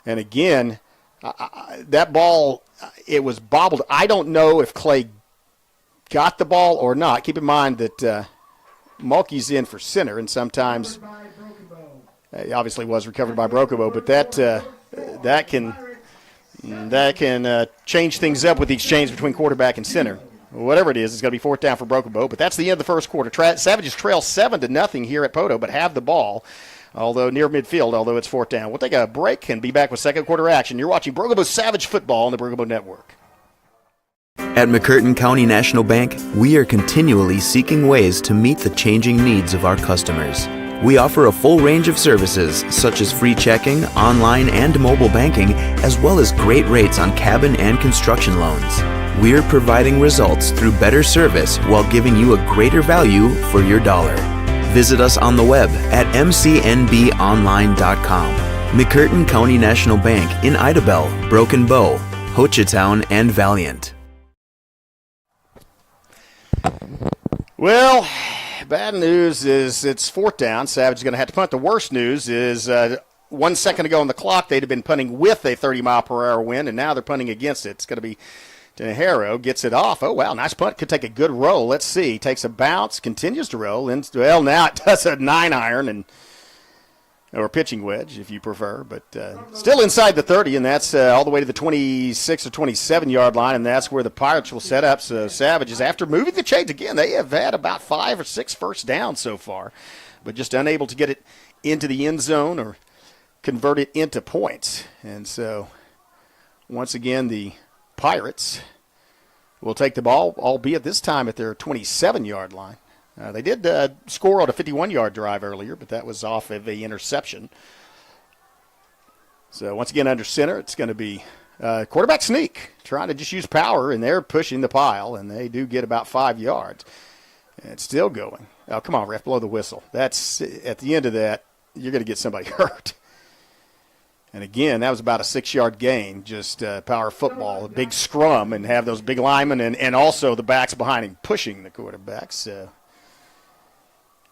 And again, that ball, it was bobbled. I don't know if Clay got the ball or not. Keep in mind that Mulkey's in for center, and sometimes he obviously was recovered by Broken Bow, but that can change things up with the exchange between quarterback and center. Whatever it is, it's going to be 4th down for Broken Bow, but that's the end of the first quarter. Savages trail 7-0 here at Poteau, but have the ball. although near midfield, although it's 4th down. We'll take a break and be back with second quarter action. You're watching Brookabo Savage football on the Brookabo Network. At McCurtain County National Bank, we are continually seeking ways to meet the changing needs of our customers. We offer a full range of services such as free checking, online and mobile banking, as well as great rates on cabin and construction loans. We're providing results through better service while giving you a greater value for your dollar. Visit us on the web at mcnbonline.com. McCurtain County National Bank in Idabel, Broken Bow, Hochatown, and Valiant. Well, bad news is it's 4th down. Savage is going to have to punt. The worst news is 1 second ago on the clock, they'd have been punting with a 30-mile-per-hour wind, and now they're punting against it. It's going to be Tenejero gets it off. Oh, wow, nice punt. Could take a good roll. Let's see. Takes a bounce, continues to roll. Well, now it does a 9-iron or pitching wedge, if you prefer, but still inside the 30, and that's all the way to the 26 or 27-yard line, and that's where the Pirates will set up. So Savages, after moving the chains again, they have had about 5 or 6 first downs so far, but just unable to get it into the end zone or convert it into points. And so once again, the Pirates will take the ball, albeit this time at their 27-yard line. They did score on a 51-yard drive earlier, but that was off of an interception. So once again, under center, it's going to be quarterback sneak, trying to just use power, and they're pushing the pile, and they do get about 5 yards. And it's still going. Oh, come on, ref, blow the whistle. That's at the end of that, you're going to get somebody hurt. And again, that was about a 6-yard gain, just power football, a big scrum, and have those big linemen and also the backs behind him pushing the quarterback. So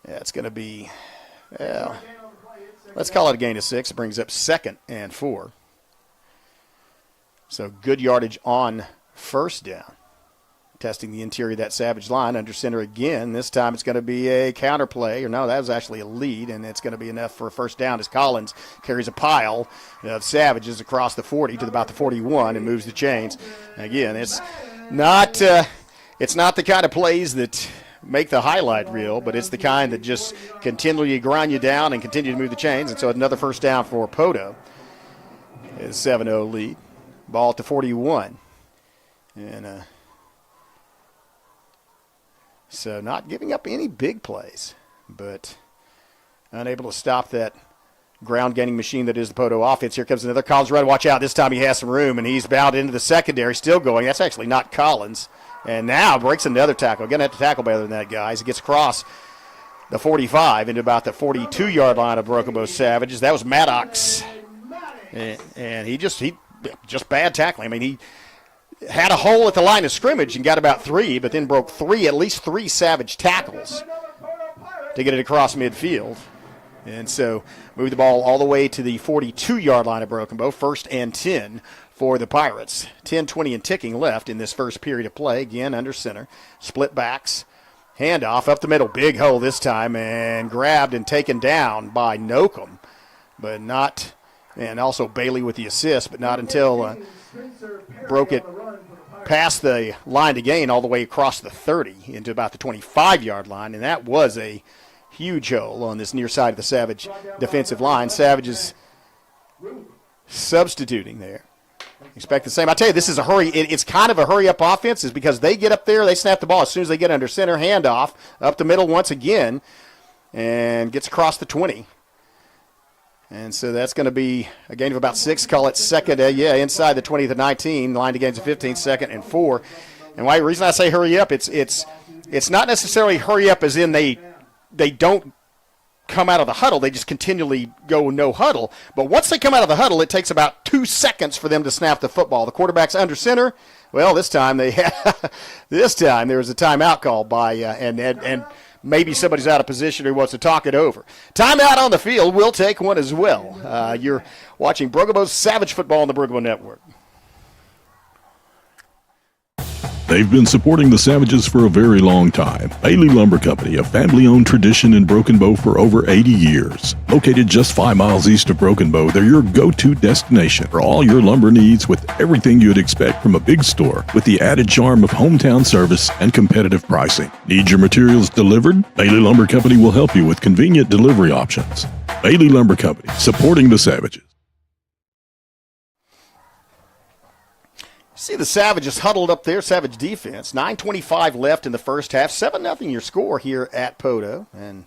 yeah, it's going to be, well, let's call it a gain of 6. It brings up 2nd and 4. So good yardage on first down. Testing the interior of that Savage line, under center again. This time it's going to be a counter play. Or no, that was actually a lead, and it's going to be enough for a first down as Collins carries a pile of Savages across the 40 to about the 41 and moves the chains. Again, it's not the kind of plays that make the highlight reel, but it's the kind that just continually grind you down and continue to move the chains. And so another first down for Poteau. It's 7-0 lead. Ball at the 41. And so not giving up any big plays, but unable to stop that ground-gaining machine that is the Poteau offense. Here comes another Collins run. Watch out. This time he has some room, and he's bound into the secondary, still going. That's actually not Collins. And now breaks another tackle. Going to have to tackle better than that, guys. He gets across the 45 into about the 42-yard line of Broken Bow Savages. That was Maddox. And he just bad tackling. I mean, he had a hole at the line of scrimmage and got about 3, but then broke at least three Savage tackles to get it across midfield. And so moved the ball all the way to the 42-yard line of Broken Bow, 1st and 10 for the Pirates. 10-20 and ticking left in this first period of play. Again, under center. Split backs. Handoff up the middle. Big hole this time, and grabbed and taken down by Nokum. But not, and also Bailey with the assist, but not until broke it past the line to gain all the way across the 30 into about the 25-yard line, and that was a huge hole on this near side of the Savage defensive line. Savages substituting there. Expect the same. I tell you, this is a hurry. It's kind of a hurry-up offense, is because they get up there, they snap the ball as soon as they get under center, handoff up the middle once again, and gets across the 20. And so that's going to be a gain of about 6. Call it second, inside the 20 to 19. Line to gains of 15, 2nd and 4. And the reason I say hurry up, it's not necessarily hurry up as in they don't come out of the huddle. They just continually go no huddle. But once they come out of the huddle, it takes about 2 seconds for them to snap the football. The quarterback's under center. Well, this time there was a timeout called by and maybe somebody's out of position who wants to talk it over. Timeout on the field. We'll take one as well. You're watching Brookabo Savage football on the Brookabo Network. They've been supporting the Savages for a very long time. Bailey Lumber Company, a family-owned tradition in Broken Bow for over 80 years. Located just 5 miles east of Broken Bow, they're your go-to destination for all your lumber needs with everything you'd expect from a big store with the added charm of hometown service and competitive pricing. Need your materials delivered? Bailey Lumber Company will help you with convenient delivery options. Bailey Lumber Company, supporting the Savages. See the Savages huddled up there, Savage defense. 9:25 left in the first half. 7-0 your score here at Poteau. And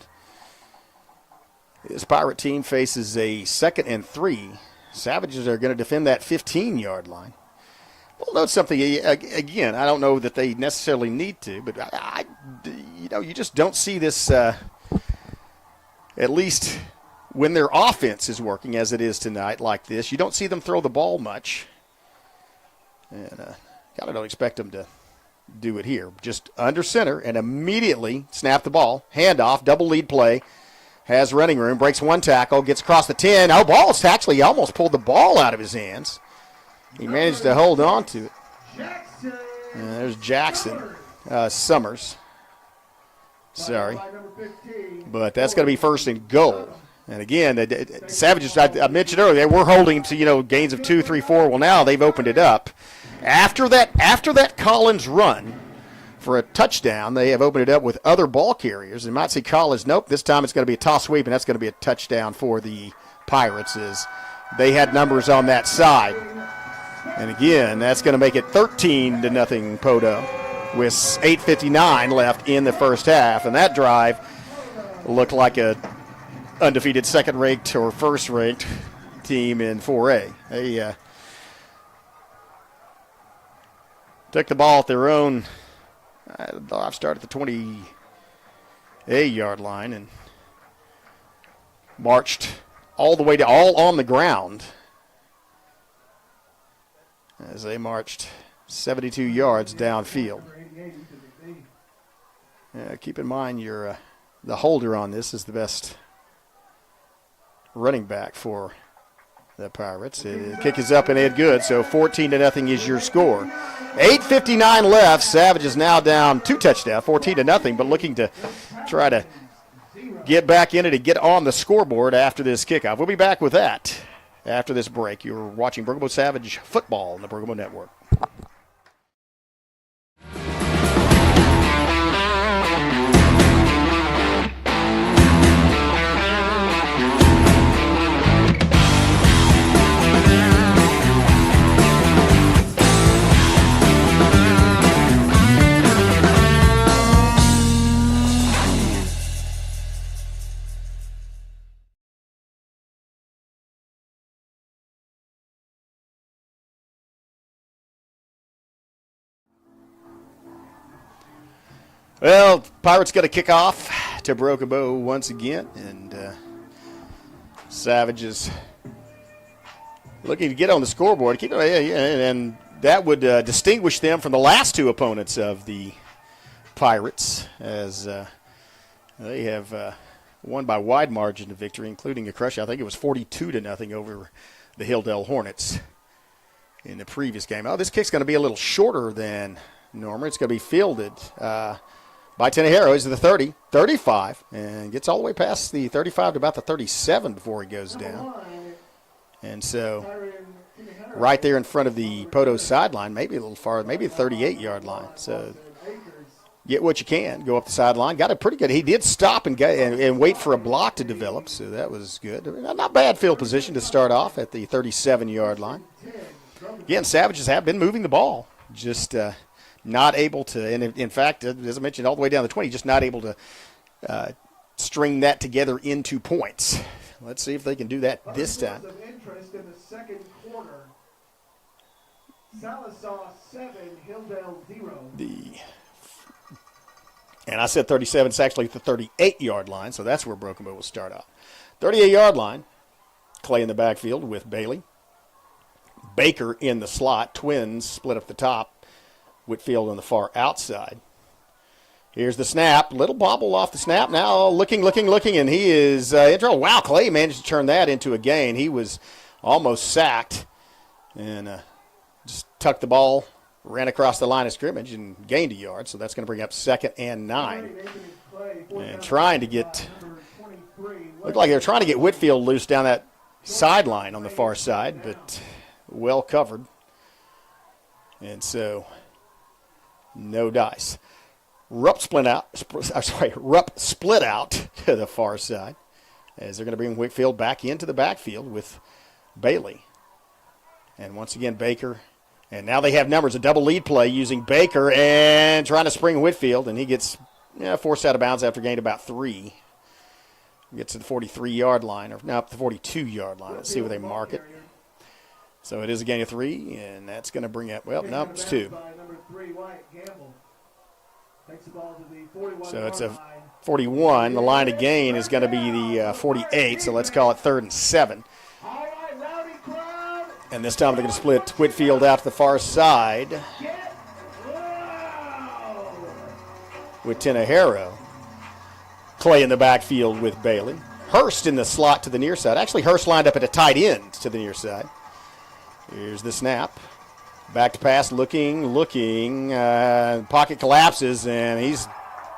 this Pirate team faces a 2nd and 3. Savages are going to defend that 15-yard line. Well, note something, again, I don't know that they necessarily need to, but you just don't see this, at least when their offense is working as it is tonight like this. You don't see them throw the ball much. And kind of don't expect them to do it here. Just under center and immediately snap the ball. Handoff, double lead play. Has running room, breaks one tackle, gets across the 10. Oh, ball's actually almost pulled the ball out of his hands. He managed to hold on to it. There's Jackson Summers. Sorry. But that's going to be 1st and goal. And again, the Savages, I mentioned earlier, they were holding to, gains of 2, 3, 4. Well, now they've opened it up. After that Collins run for a touchdown, they have opened it up with other ball carriers. You might see Collins, nope, this time it's going to be a toss sweep, and that's going to be a touchdown for the Pirates as they had numbers on that side. And again, that's going to make it 13-0 Poteau with 8:59 left in the first half. And that drive looked like a undefeated second-ranked or first-ranked team in 4A. They took the ball at their own, I've started at the 28-yard line and marched all the way to all on the ground as they marched 72 yards downfield. Keep in mind the holder on this is the best running back for the Pirates. The kick is up and in good, so 14-0 is your score. 8:59 left. Savages now down 2 touchdowns, 14-0, but looking to try to get back in it and get on the scoreboard after this kickoff. We'll be back with that after this break. You're watching Broken Bow Savage football on the Broken Bow Network. Well, Pirates got to kick off to Broken Bow once again, and Savages looking to get on the scoreboard. And that would distinguish them from the last 2 opponents of the Pirates, as they have won by wide margin of victory, including a crush. I think it was 42-0 over the Hilldale Hornets in the previous game. Oh, this kick's going to be a little shorter than normal. It's going to be fielded by Tenejero. He's at the 30, 35, and gets all the way past the 35 to about the 37 before he goes down. And so right there in front of the Poteau sideline, maybe a little farther, maybe the 38-yard line. So get what you can, go up the sideline. Got it pretty good. He did stop and wait for a block to develop, so that was good. Not bad field position to start off at the 37-yard line. Again, Savages have been moving the ball, just not able to, and in fact, as I mentioned, all the way down the 20, just not able to string that together into points. Let's see if they can do that this time. Of interest in the second quarter. Sallisaw 7, Hilldale 0. And I said 37. It's actually the 38-yard line, so that's where Broken Bow will start off. 38-yard line. Clay in the backfield with Bailey. Baker in the slot. Twins split up the top. Whitfield on the far outside. Here's the snap. Little bobble off the snap. Now looking, and he is in trouble. Wow, Clay managed to turn that into a gain. He was almost sacked and just tucked the ball ran across the line of scrimmage and gained a yard, so that's going to bring up 2nd and 9. And trying to get, looked like they were trying to get Whitfield loose down that sideline on the far side, but well covered. And so, no dice. Rupp split out to the far side as they're going to bring Whitfield back into the backfield with Bailey. And once again, Baker. And now they have numbers, a double lead play using Baker and trying to spring Whitfield, and he gets forced out of bounds after gained about 3. Gets to the 43-yard line, or now up the 42-yard line. Let's see where they mark it. So it is a gain of 3, and that's going to bring up, well, no, it's 2. So it's a 41. The line of gain is going to be the 48, so let's call it 3rd and 7. And this time they're going to split Whitfield out to the far side with Tenejero. Clay in the backfield with Bailey. Hurst in the slot to the near side. Actually, Hurst lined up at a tight end to the near side. Here's the snap. Back to pass, looking. Pocket collapses, and he's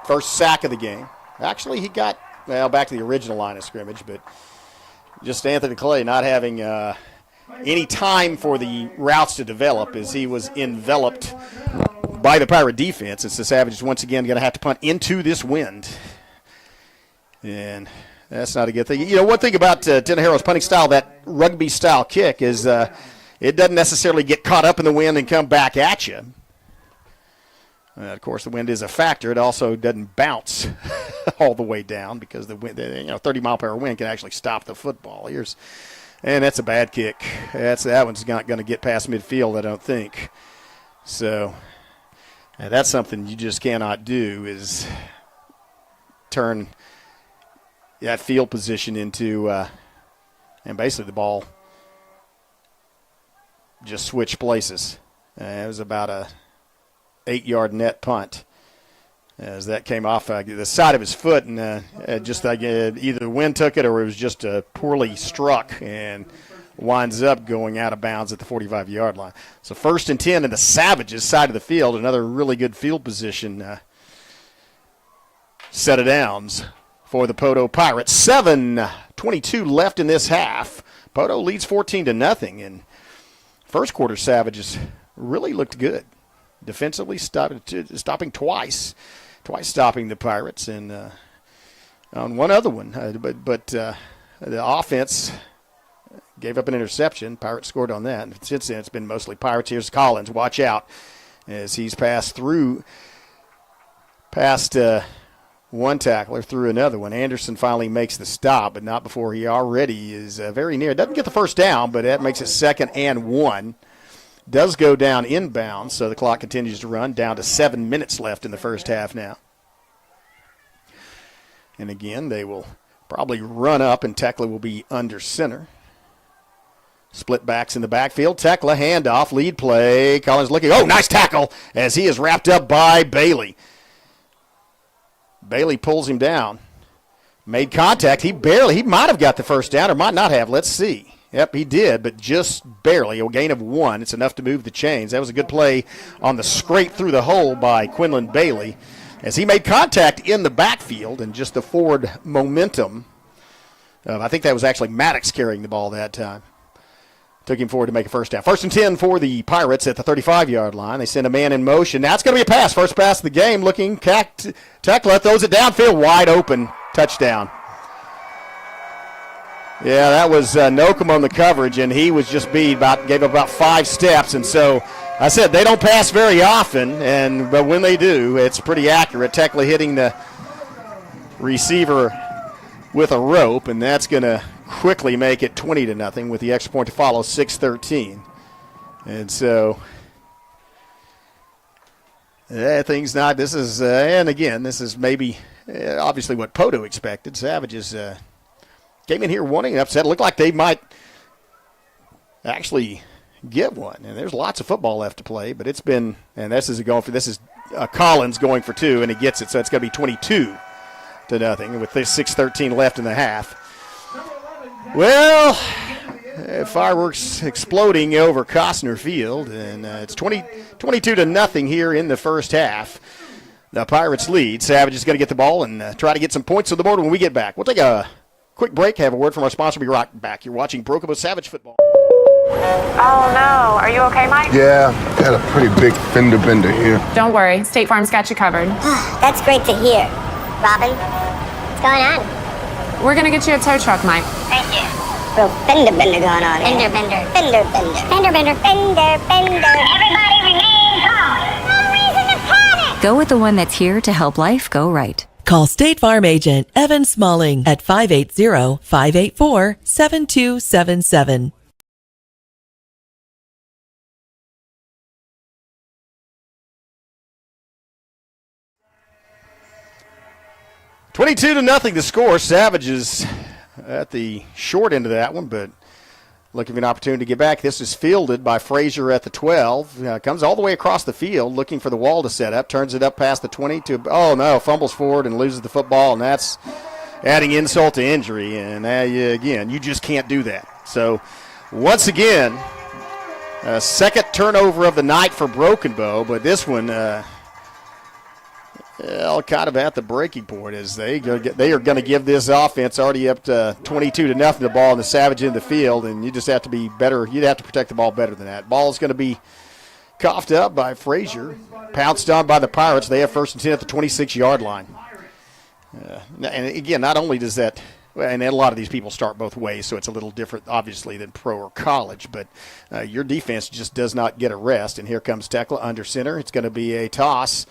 first sack of the game. Actually, he got, back to the original line of scrimmage, but just Anthony Clay not having any time for the routes to develop as he was enveloped by the Pirate defense. It's the Savages once again going to have to punt into this wind. And that's not a good thing. One thing about Tenejero's punting style, that rugby-style kick, is it doesn't necessarily get caught up in the wind and come back at you. Of course, the wind is a factor. It also doesn't bounce all the way down because the wind, 30-mile-per-hour wind can actually stop the football. And that's a bad kick. That one's not going to get past midfield, I don't think. So that's something you just cannot do, is turn that field position into, and basically the ball just switched places. It was about a 8-yard net punt as that came off the side of his foot, and just either the wind took it or it was just poorly struck and winds up going out of bounds at the 45-yard line. So 1st and 10 in the Savages side of the field, another really good field position set of downs for the Poteau Pirates. 7:22 left in this half. Poteau leads 14-0, and first quarter Savages really looked good. Defensively stopping twice stopping the Pirates, and on one other one. But the offense gave up an interception. Pirates scored on that. And since then, it's been mostly Pirates. Here's Collins. Watch out as he's past one tackler through another one. Anderson finally makes the stop, but not before he already is very near. Doesn't get the first down, but that makes it 2nd and 1. Does go down inbound, so the clock continues to run, down to 7 minutes left in the first half now. And again, they will probably run up, and Tekla will be under center. Split backs in the backfield. Tekla, handoff, lead play. Collins looking. Oh, nice tackle as he is wrapped up by Bailey. Bailey pulls him down. Made contact. He might have got the first down or might not have. Let's see. Yep, he did, but just barely. A gain of 1. It's enough to move the chains. That was a good play on the scrape through the hole by Quinlan Bailey as he made contact in the backfield, and just the forward momentum. I think that was actually Maddox carrying the ball that time. Took him forward to make a first down. 1st and 10 for the Pirates at the 35-yard line. They send a man in motion. Now it's going to be a pass. First pass of the game. Looking. Tekla throws it downfield. Wide open. Touchdown. Yeah, that was Nokum on the coverage, and he was just gave up about 5 steps. And so I said they don't pass very often, but when they do, it's pretty accurate. Tekla hitting the receiver with a rope, and that's going to quickly make it 20-0 with the extra point to follow, 6:13. And so this is maybe obviously what Poteau expected. Savages came in here wanting an upset. It looked like they might actually get one. And there's lots of football left to play, but it's been, and this is Collins going for 2, and he gets it, so it's going to be 22-0 with this 6:13 left in the half. Well, Fireworks exploding over Costner Field, and it's 22-0 here in the first half. The Pirates lead. Savage is going to get the ball and try to get some points on the board when we get back. We'll take a quick break, have a word from our sponsor, be right back. You're watching Broken Bow Savage Football. Oh no, are you okay, Mike? Yeah, had a pretty big fender bender here. Don't worry, State Farm's got you covered. That's great to hear. Robin, what's going on? We're gonna get you a tow truck, Mike. Thank you. Real fender bender going on. Fender bender. Fender bender. Fender bender. Fender bender. Everybody remain calm. No reason to panic. Go with the one that's here to help life go right. Call State Farm agent Evan Smalling at 580-584-7277. $22-0 the score. Savages at the short end of that one, but looking for an opportunity to get back. This is fielded by Frazier at the 12. Comes all the way across the field looking for the wall to set up. Turns it up past the 20 to, oh no, fumbles forward and loses the football, and that's adding insult to injury. And again, you just can't do that. So once again, second turnover of the night for Broken Bow, but this one kind of at the breaking point as they are going to give this offense already up to 22-0 the ball in the Savage in the field, and you just have to be better. You'd have to protect the ball better than that. Ball is going to be coughed up by Frazier, pounced on by the Pirates. They have 1st and 10 at the 26-yard line. And again, not only does that, and a lot of these people start both ways, so it's a little different, obviously, than pro or college, but your defense just does not get a rest. And here comes Tekla under center. It's going to be a toss.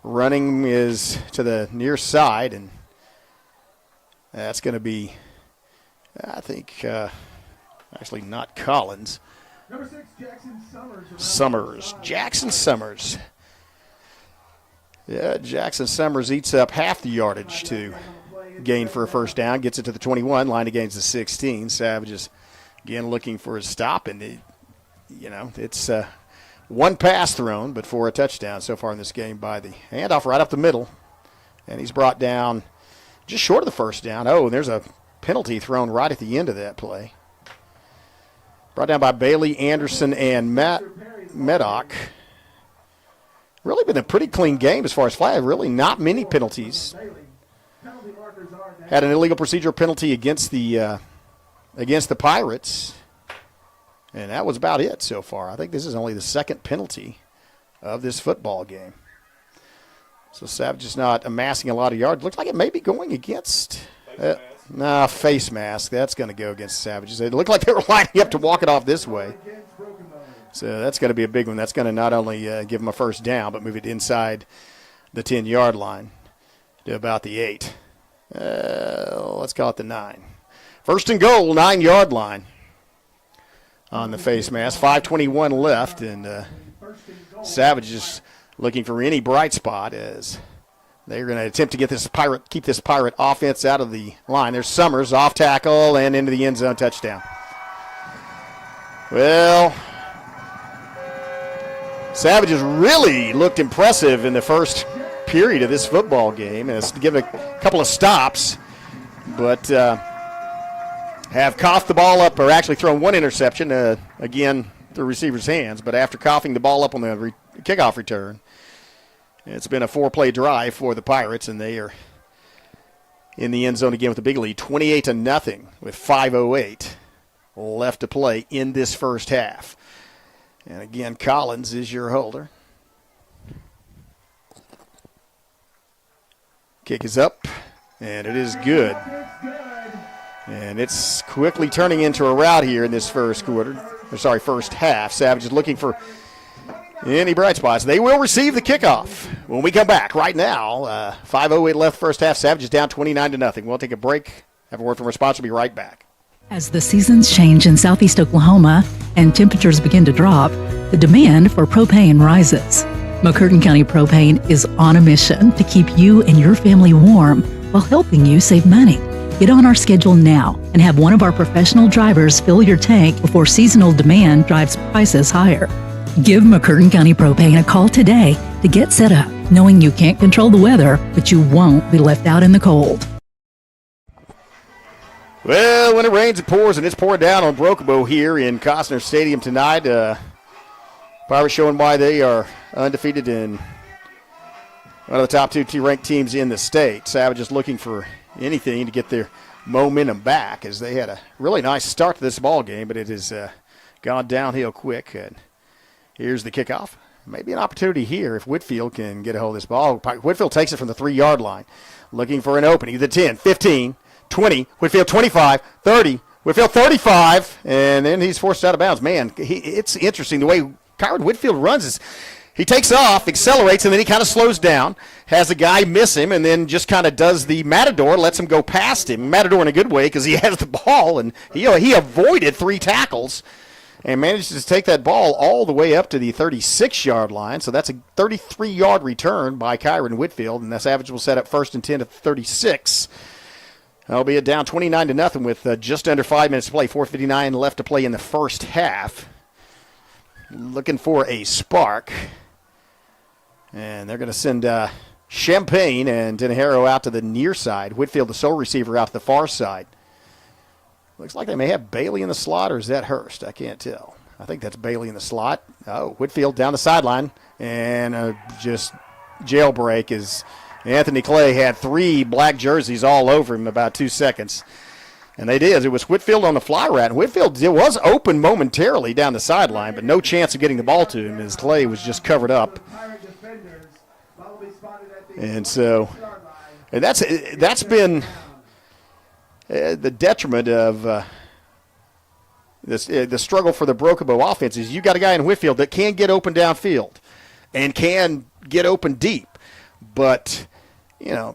Running is to the near side, and that's going to be, I think, actually not Collins. Number 6, Jackson Summers. Jackson Summers. Yeah, Jackson Summers eats up half the yardage to gain for a first down. Gets it to the 21, line against the 16. Savages, again, looking for a stop, and, it's one pass thrown, but for a touchdown so far in this game by the handoff right up the middle. And he's brought down just short of the first down. Oh, and there's a penalty thrown right at the end of that play. Brought down by Bailey, Anderson, and Meddock. Really been a pretty clean game as far as flag. Really not many penalties. Had an illegal procedure penalty against the Pirates. And that was about it so far. I think this is only the second penalty of this football game. So Savage is not amassing a lot of yards. Looks like it may be going against face mask. That's going to go against the Savages. It looked like they were lining up to walk it off this way. So that's going to be a big one. That's going to not only give them a first down, but move it inside the 10-yard line to about the 8. Let's call it the 9. First and goal, 9-yard line. On the face mask, 5:21 left, and Savage is looking for any bright spot as they're going to attempt to keep this Pirate offense out of the line. There's Summers off tackle and into the end zone, touchdown. Well, Savages really looked impressive in the first period of this football game, and it's given a couple of stops, but have coughed the ball up, or actually thrown one interception, again, the receiver's hands. But after coughing the ball up on the kickoff return, it's been a 4-play drive for the Pirates, and they are in the end zone again with a big lead, 28-0 with 5:08 left to play in this first half. And again, Collins is your holder. Kick is up, and it is good. And it's quickly turning into a rout here in this first half. Savage is looking for any bright spots. They will receive the kickoff when we come back. Right now, 5:08 left first half. Savage is down 29-0. We'll take a break, have a word from our sponsor. We'll be right back. As the seasons change in southeast Oklahoma and temperatures begin to drop, the demand for propane rises. McCurtain County Propane is on a mission to keep you and your family warm while helping you save money. Get on our schedule now and have one of our professional drivers fill your tank before seasonal demand drives prices higher. Give McCurtain County Propane a call today to get set up, knowing you can't control the weather, but you won't be left out in the cold. Well, when it rains, it pours, and it's pouring down on Broken Bow here in Costner Stadium tonight. Pirates showing why they are undefeated in one of the top 2 ranked teams in the state. Savages looking for anything to get their momentum back, as they had a really nice start to this ball game, but it has gone downhill quick. And here's the kickoff. Maybe an opportunity here if Whitfield can get a hold of this ball. Whitfield takes it from the 3-yard line, looking for an opening. The 10, 15, 20, Whitfield 25, 30, Whitfield 35, and then he's forced out of bounds. Man, it's interesting the way Kyron Whitfield runs. Is he takes off, accelerates, and then he kind of slows down, has a guy miss him, and then just kind of does the Matador, lets him go past him. Matador in a good way because he has the ball, and he avoided 3 tackles and manages to take that ball all the way up to the 36-yard line. So that's a 33-yard return by Kyron Whitfield, and the Savage will set up 1st and 10 at 36. Albeit down 29-0 with just under 5 minutes to play, 4:59 left to play in the first half. Looking for a spark. And they're going to send Champagne and Denihero out to the near side. Whitfield, the sole receiver, out to the far side. Looks like they may have Bailey in the slot, or is that Hurst? I can't tell. I think that's Bailey in the slot. Oh, Whitfield down the sideline. And just jailbreak is Anthony Clay had 3 black jerseys all over him in about 2 seconds. And they did. It was Whitfield on the fly route. And Whitfield was open momentarily down the sideline, but no chance of getting the ball to him as Clay was just covered up. And so, and that's been the detriment of the struggle for the Broken Bow offense is you got a guy in Whitfield that can get open downfield and can get open deep. But,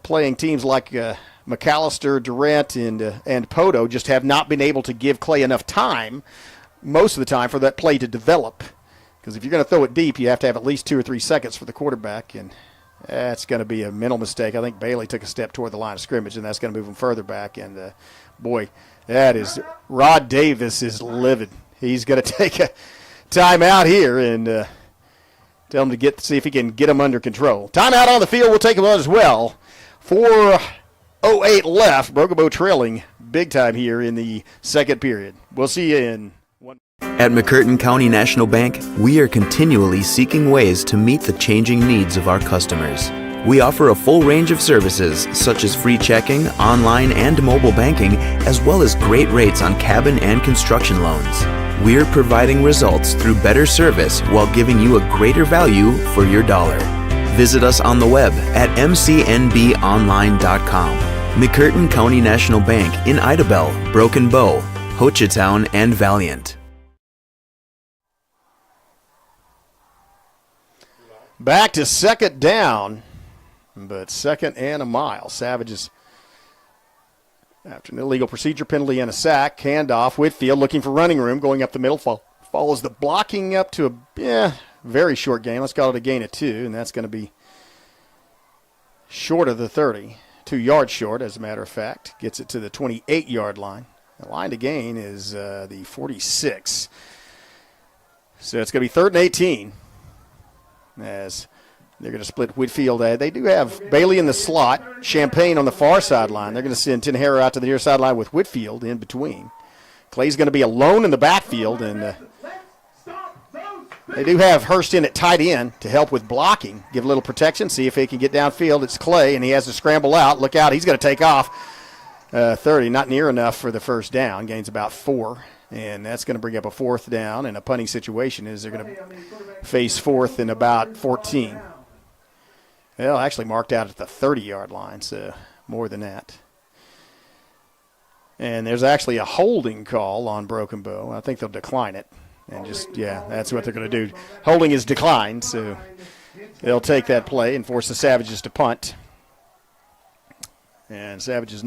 playing teams like McAllister, Durant, and Poteau just have not been able to give Clay enough time most of the time for that play to develop. Because if you're going to throw it deep, you have to have at least 2 or 3 seconds for the quarterback, and that's going to be a mental mistake. I think Bailey took a step toward the line of scrimmage, and that's going to move him further back. And, boy, that is – Rod Davis is livid. He's going to take a timeout here and tell him to see if he can get him under control. Timeout on the field. We'll take him on as well. 4:08 left. Broken Bow trailing big time here in the second period. We'll see you in one. At McCurtain County National Bank, we are continually seeking ways to meet the changing needs of our customers. We offer a full range of services such as free checking, online and mobile banking, as well as great rates on cabin and construction loans. We're providing results through better service while giving you a greater value for your dollar. Visit us on the web at mcnbonline.com. McCurtain County National Bank in Idabel, Broken Bow, Hochatown, and Valiant. Back to second down, but 2nd and a mile. Savages, after an illegal procedure penalty and a sack, handoff. Whitfield looking for running room, going up the middle, follows the blocking up to a very short gain. Let's call it a gain of 2, and that's going to be short of the 30. 2 yards short, as a matter of fact. Gets it to the 28-yard line. The line to gain is the 46. So it's going to be 3rd and 18. As they're going to split Whitfield. They do have Bailey in the slot, Champagne on the far sideline. They're going to send Tinhara out to the near sideline with Whitfield in between. Clay's going to be alone in the backfield, and they do have Hurst in at tight end to help with blocking, give a little protection, see if he can get downfield. It's Clay, and he has to scramble out. Look out, he's going to take off 30, not near enough for the first down. Gains about 4. And that's going to bring up a 4th down in a punting situation as they're going to face 4th and about 14. Well, actually marked out at the 30-yard line, so more than that. And there's actually a holding call on Broken Bow. I think they'll decline it. And just, that's what they're going to do. Holding is declined, so they'll take that play and force the Savages to punt. And Savages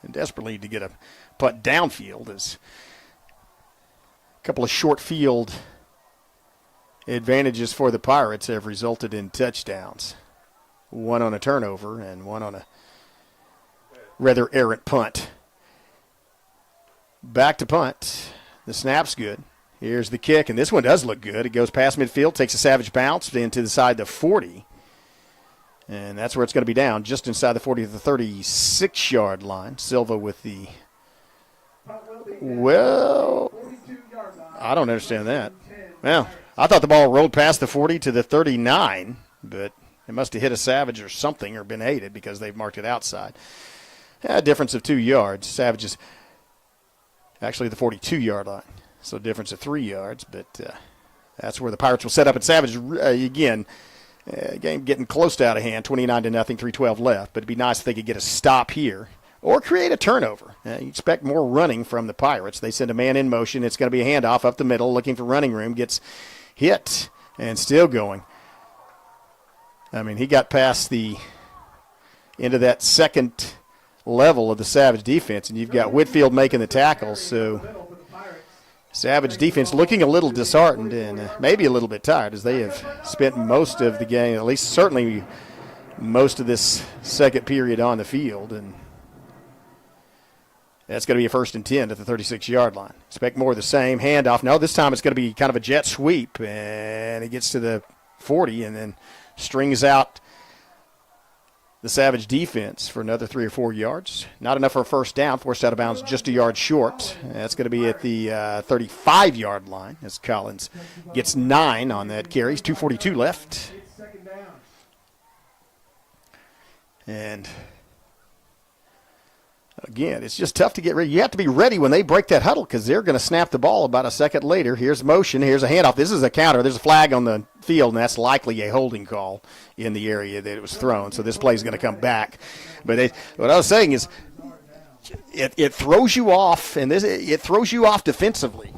desperately need to get a punt downfield as a couple of short field advantages for the Pirates have resulted in touchdowns. 1 on a turnover and 1 on a rather errant punt. Back to punt. The snap's good. Here's the kick, and this one does look good. It goes past midfield, takes a Savage bounce into the side of the 40. And that's where it's going to be down, just inside the 40 to the 36-yard line. Silva with the Well, I don't understand that. Well, I thought the ball rolled past the 40 to the 39, but it must have hit a Savage or something or been aided because they've marked it outside. A difference of 2 yards. Savage is actually the 42-yard line, so a difference of 3 yards, but that's where the Pirates will set up. And Savage, again, game getting close to out of hand, 29-0, 3:12 left, but it'd be nice if they could get a stop here or create a turnover. You expect more running from the Pirates. They send a man in motion. It's going to be a handoff up the middle, looking for running room, gets hit and still going. I mean, he got past the end of that second level of the Savage defense, and you've got Whitfield making the tackle, so Savage defense looking a little disheartened and maybe a little bit tired as they have spent most of the game, at least certainly most of this second period on the field, and that's going to be a 1st and 10 at the 36-yard line. Expect more of the same. Handoff. No, this time it's going to be kind of a jet sweep, and it gets to the 40 and then strings out the Savage defense for another 3 or 4 yards. Not enough for a first down. Forced out of bounds just a yard short. That's going to be at the 35-yard line as Collins gets 9 on that carry. 2:42 left. And again, it's just tough to get ready. You have to be ready when they break that huddle because they're going to snap the ball about a second later. Here's motion. Here's a handoff. This is a counter. There's a flag on the field, and that's likely a holding call in the area that it was thrown. So this play is going to come back. But what I was saying is it throws you off, and it throws you off defensively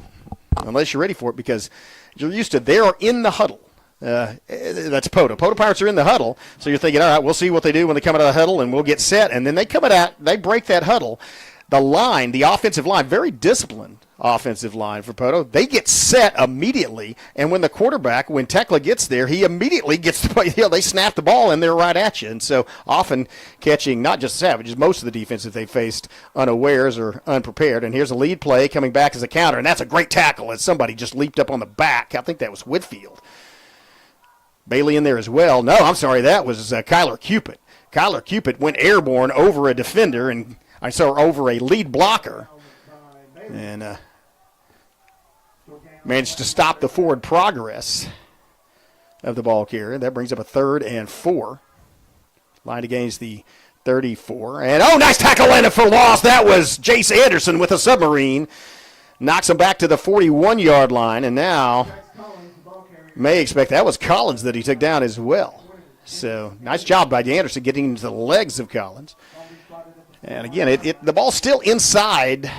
unless you're ready for it because you're used to they're in the huddle. That's Poteau. Poteau Pirates are in the huddle, so you're thinking, all right, we'll see what they do when they come out of the huddle, and we'll get set. And then they come out, they break that huddle. The line, the offensive line, very disciplined offensive line for Poteau. They get set immediately, and when the quarterback, when Tekla gets there, he immediately gets the play. They snap the ball, and they're right at you. And so often catching not just Savages, most of the defense that they faced unawares or unprepared. And here's a lead play coming back as a counter, and that's a great tackle as somebody just leaped up on the back. I think that was Whitfield. Bailey in there as well. No, I'm sorry, that was Kyler Cupid. Kyler Cupid went airborne over a defender and I saw over a lead blocker and managed to stop the forward progress of the ball carrier. That brings up a 3rd and 4. Line against the 34. And, nice tackle landed for loss. That was Jace Anderson with a submarine. Knocks him back to the 41-yard line, and now may expect that was Collins that he took down as well. So nice job by Anderson getting into the legs of Collins. And again, the ball's still inside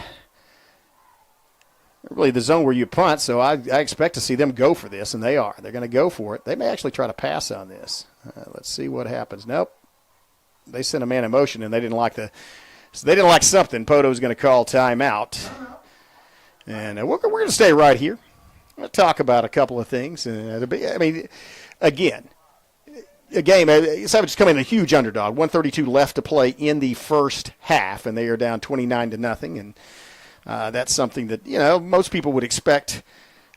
really the zone where you punt, so I expect to see them go for this, and they are. They're going to go for it. They may actually try to pass on this. Let's see what happens. Nope. They sent a man in motion, and they didn't like something. Poteau's going to call timeout. And we're going to stay right here. I'm going to talk about a couple of things. I mean, again, a game, Savages come in a huge underdog. 1:32 left to play in the first half, and they are down 29-0. And that's something that, most people would expect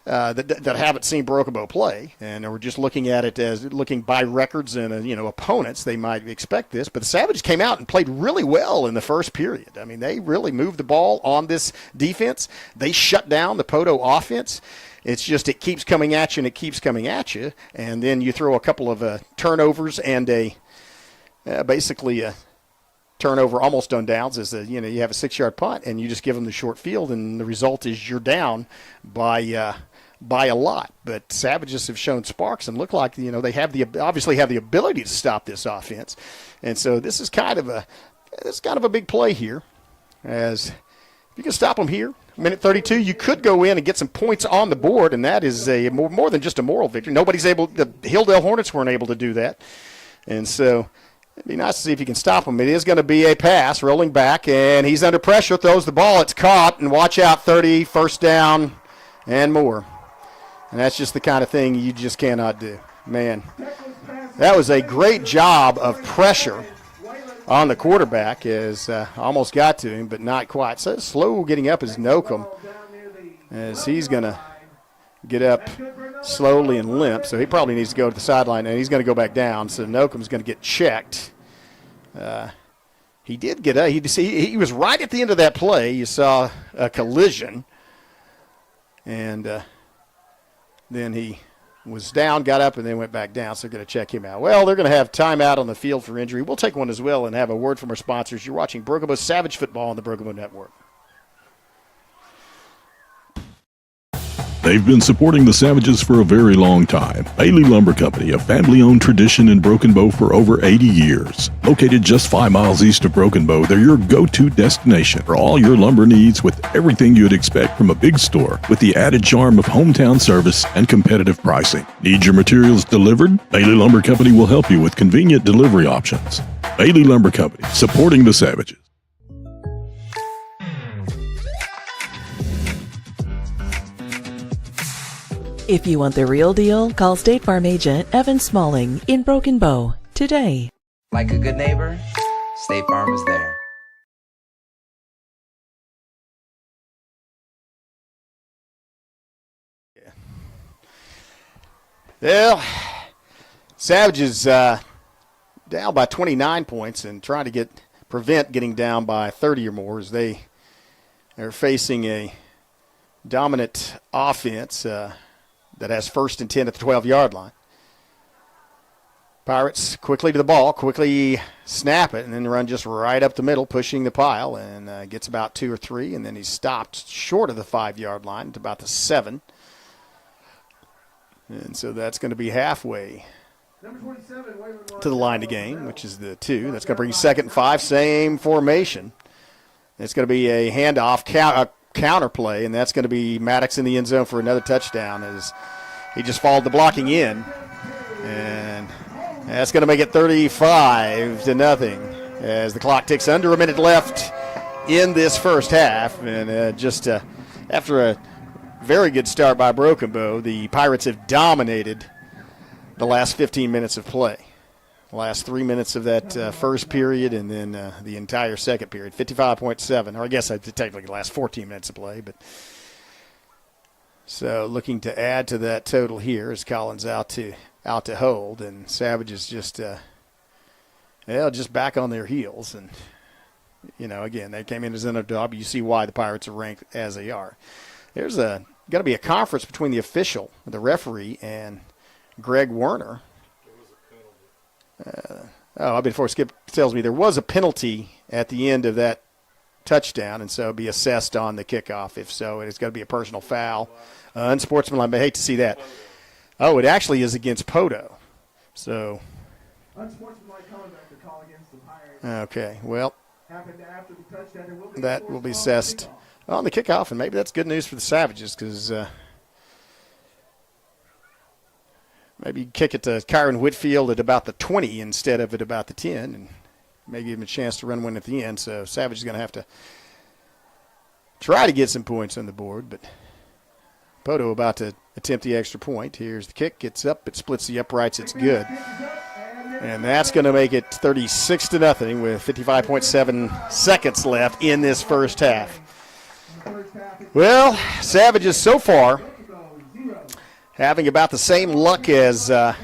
that haven't seen Broken Bow play. And we're just looking at it as looking by records and, opponents. They might expect this. But the Savages came out and played really well in the first period. I mean, they really moved the ball on this defense. They shut down the Poteau offense. It's just it keeps coming at you and it keeps coming at you. And then you throw a couple of turnovers and basically a turnover almost on downs as you have a 6-yard punt and you just give them the short field and the result is you're down by a lot. But Savages have shown sparks and look like they obviously have the ability to stop this offense. And so this is kind of a big play here. As if you can stop them here, minute 32, you could go in and get some points on the board, and that is a more than just a moral victory. Nobody's able. The Hilldale Hornets weren't able to do that, and so it'd be nice to see if you can stop them. It is going to be a pass, rolling back, and he's under pressure, throws the ball, it's caught, and watch out, 30, first down, and more. And that's just the kind of thing you just cannot do. Man, that was a great job of pressure on the quarterback as almost got to him, but not quite. So slow getting up is Nocum as he's going to get up slowly and limp. So he probably needs to go to the sideline, and he's going to go back down. So Nocum's going to get checked. he did get up. He was right at the end of that play. You saw a collision, and then he was down, got up, and then went back down, so they're going to check him out. Well, they're going to have timeout on the field for injury. We'll take one as well and have a word from our sponsors. You're watching Broken Bow Savage Football on the Broken Bow Network. They've been supporting the Savages for a very long time. Bailey Lumber Company, a family-owned tradition in Broken Bow for over 80 years. Located just 5 miles east of Broken Bow, they're your go-to destination for all your lumber needs with everything you'd expect from a big store with the added charm of hometown service and competitive pricing. Need your materials delivered? Bailey Lumber Company will help you with convenient delivery options. Bailey Lumber Company, supporting the Savages. If you want the real deal, call State Farm agent Evan Smalling in Broken Bow today. Like a good neighbor, State Farm is there. Well, Savages down by 29 points and trying to prevent getting down by 30 or more as they are facing a dominant offense that has 1st and 10 at the 12-yard line. Pirates quickly to the ball, quickly snap it, and then run just right up the middle, pushing the pile, and gets about 2 or 3, and then he's stopped short of the 5-yard line at about the 7. And so that's going to be halfway to the line to gain, which is the 2. That's going to bring 2nd and 5, same formation. It's going to be a handoff counter play, and that's going to be Maddox in the end zone for another touchdown as he just followed the blocking in. And that's going to make it 35-0 as the clock ticks under a minute left in this first half. And just after a very good start by Broken Bow, the Pirates have dominated the last 15 minutes of play. Last 3 minutes of that first period and then the entire second period, 55.7, or I guess technically the last 14 minutes of play. But so looking to add to that total here is Collins out to hold, and Savages just back on their heels. And, again, they came in as an underdog, but you see why the Pirates are ranked as they are. There's going to be a conference between the official, the referee, and Greg Werner. Before Skip tells me there was a penalty at the end of that touchdown, and so it'll be assessed on the kickoff. If so, it's going to be a personal foul. Unsportsmanlike, I hate to see that. Oh, it actually is against Poteau. So. Unsportsmanlike conduct to call against the Pirates. Okay, well, that will be assessed on the kickoff, and maybe that's good news for the Savages because maybe you kick it to Kyron Whitfield at about the 20 instead of at about the 10, and maybe give him a chance to run one at the end. So Savage is going to have to try to get some points on the board, but Poteau about to attempt the extra point. Here's the kick. Gets up. It splits the uprights. It's good. And that's going to make it 36-0 with 55.7 seconds left in this first half. Well, Savages so far having about the same luck as the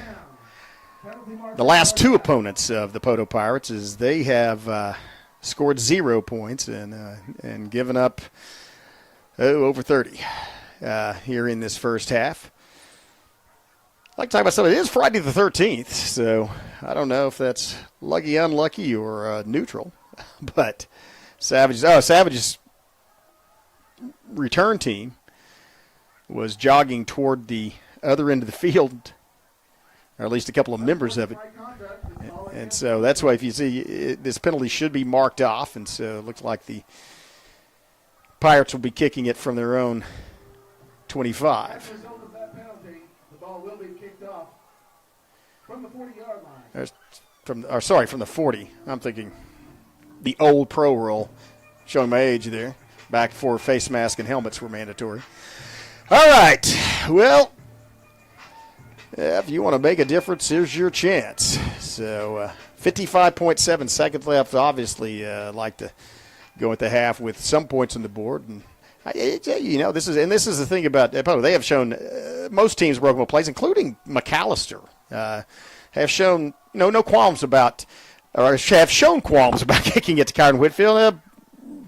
last two opponents of the Poteau Pirates, as they have scored 0 points and given up over 30 here in this first half. I'd like to talk about something. It is Friday the 13th, so I don't know if that's lucky, unlucky, or neutral. But Savage's return team was jogging toward the other end of the field, or at least a couple of members of it. And so that's why if you see this penalty should be marked off, and so it looks like the Pirates will be kicking it from their own 25. The ball will be kicked off from the 40-yard line. From the 40. I'm thinking the old pro rule, showing my age there, back before face mask and helmets were mandatory. All right, well, if you want to make a difference, here's your chance. So 55.7 seconds left. Obviously, like to go at the half with some points on the board. And this is the thing about Poteau. They have shown most teams broken plays, including McAllister, have shown no qualms about or have shown qualms about kicking it to Kyron Whitfield.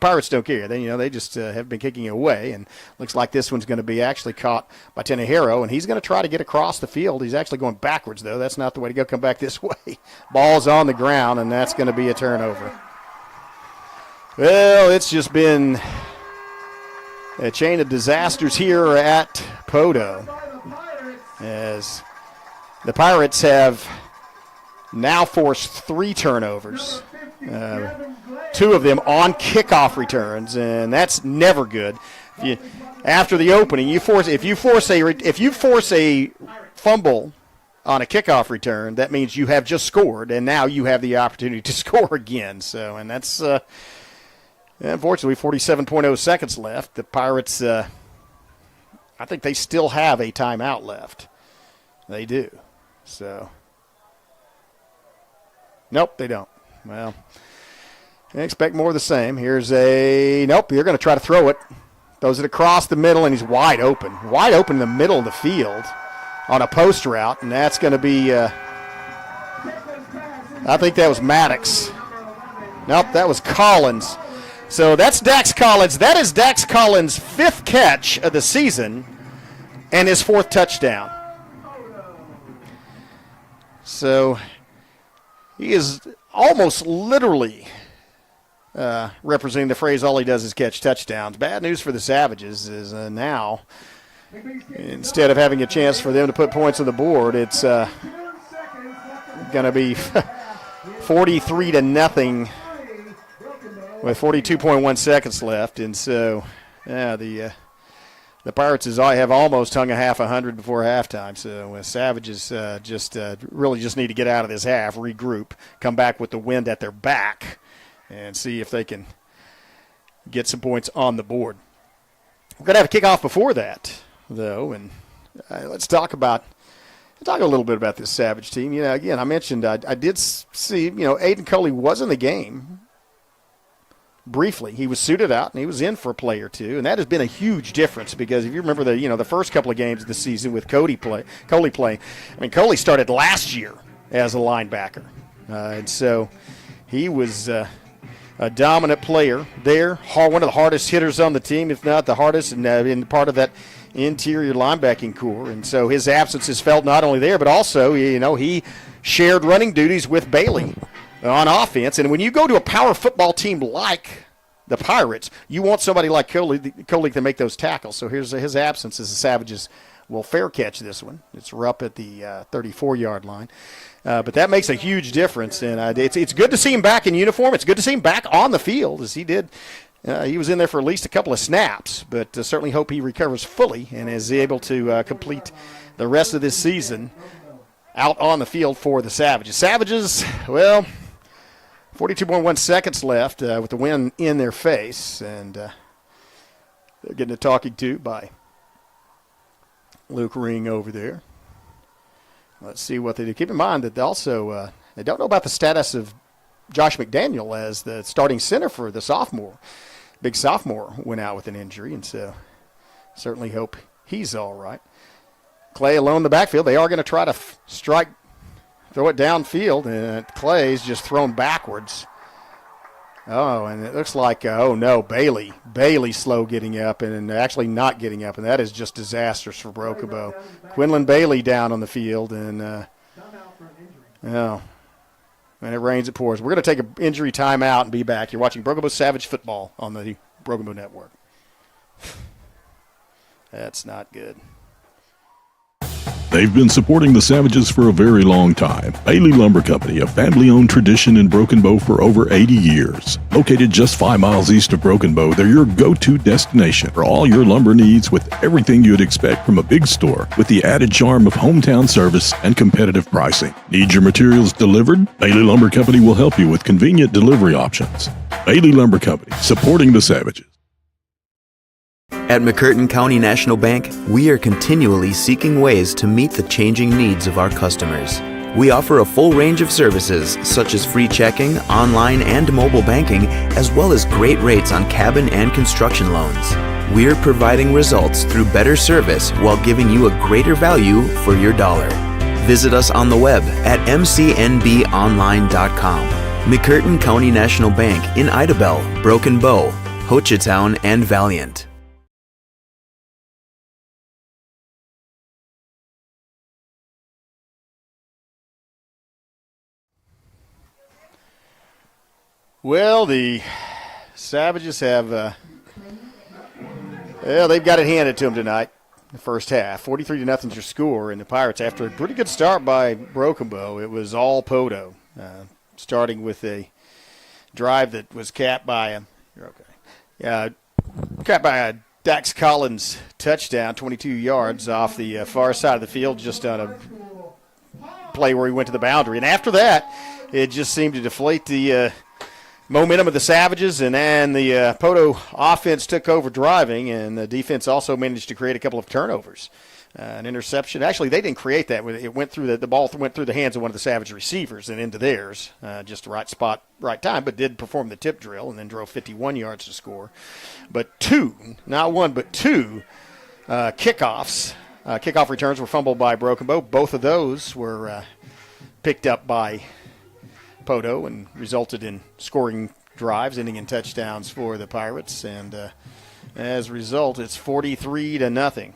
Pirates don't care. They just have been kicking it away, and looks like this one's going to be actually caught by Tenejero, and he's going to try to get across the field. He's actually going backwards, though. That's not the way to go. Come back this way. Ball's on the ground, and that's going to be a turnover. Well, it's just been a chain of disasters here at Poteau, as the Pirates have now forced 3 turnovers. 2 of them on kickoff returns, and that's never good. After the opening, if you force a fumble on a kickoff return, that means you have just scored, and now you have the opportunity to score again. So, and that's unfortunately 47.0 seconds left. The Pirates, I think they still have a timeout left. They do. So, nope, they don't. Well, I expect more of the same. Here's nope, you're going to try to throw it. Throws it across the middle, and he's wide open. Wide open in the middle of the field on a post route, and that's going to be, I think that was Maddox. Nope, that was Collins. So that's Dax Collins. That is Dax Collins' 5th catch of the season and his 4th touchdown. So he is almost literally representing the phrase, all he does is catch touchdowns. Bad news for the Savages is now, instead of having a chance for them to put points on the board, it's going to be 43-0 with 42.1 seconds left. And so the Pirates have almost hung a half 100 before halftime. So Savages really just need to get out of this half, regroup, come back with the wind at their back, and see if they can get some points on the board. We're going to have a kickoff before that, though, and let's talk a little bit about this Savage team. Again, I mentioned I did see, Aiden Coley was in the game briefly. He was suited out, and he was in for a play or two, and that has been a huge difference because if you remember the first couple of games of the season with Coley playing. I mean, Coley started last year as a linebacker, and so he was a dominant player there, one of the hardest hitters on the team, if not the hardest, and in part of that interior linebacking core. And so his absence is felt not only there, but also, he shared running duties with Bailey on offense. And when you go to a power football team like the Pirates, you want somebody like Coley to make those tackles. So here's his absence as the Savages will fair catch this one. It's up at the 34-yard line. But that makes a huge difference, and it's good to see him back in uniform. It's good to see him back on the field, as he did. He was in there for at least a couple of snaps, but certainly hope he recovers fully and is able to complete the rest of this season out on the field for the Savages. Savages, 42.1 seconds left with the win in their face, and they're getting a talking to by Luke Ring over there. Let's see what they do. Keep in mind that also they don't know about the status of Josh McDaniel as the starting center for the sophomore. Big sophomore went out with an injury, and so certainly hope he's all right. Clay alone in the backfield. They are going to try to throw it downfield, and Clay's just thrown backwards. Oh, and it looks like, Bailey slow getting up and actually not getting up, and that is just disastrous for Brokobo. Quinlan Bailey down on the field, and it rains, it pours. We're going to take an injury timeout and be back. You're watching Brokobo Savage Football on the Brokobo Network. That's not good. They've been supporting the Savages for a very long time. Bailey Lumber Company, a family-owned tradition in Broken Bow for over 80 years. Located just 5 miles east of Broken Bow, they're your go-to destination for all your lumber needs with everything you'd expect from a big store with the added charm of hometown service and competitive pricing. Need your materials delivered? Bailey Lumber Company will help you with convenient delivery options. Bailey Lumber Company, supporting the Savages. At McCurtain County National Bank, we are continually seeking ways to meet the changing needs of our customers. We offer a full range of services such as free checking, online and mobile banking, as well as great rates on cabin and construction loans. We're providing results through better service while giving you a greater value for your dollar. Visit us on the web at mcnbonline.com. McCurtain County National Bank in Idabel, Broken Bow, Hochatown, and Valiant. Well, the Savages have, they've got it handed to them tonight. The first half, 43-0 is your score, and the Pirates, after a pretty good start by Broken Bow, it was all Poteau, starting with a drive that was capped by a Dax Collins touchdown, 22 yards off the far side of the field, just on a play where he went to the boundary. And after that, it just seemed to deflate the momentum of the Savages, and then the Poteau offense took over driving, and the defense also managed to create a couple of turnovers. An interception. Actually, they didn't create that. It went through the ball went through the hands of one of the Savage receivers and into theirs. Just the right spot, right time, but did perform the tip drill and then drove 51 yards to score. But two, not one, but two kickoffs. Kickoff returns were fumbled by Broken Bow. Both of those were picked up by Poteau and resulted in scoring drives, ending in touchdowns for the Pirates. And as a result, it's 43-0.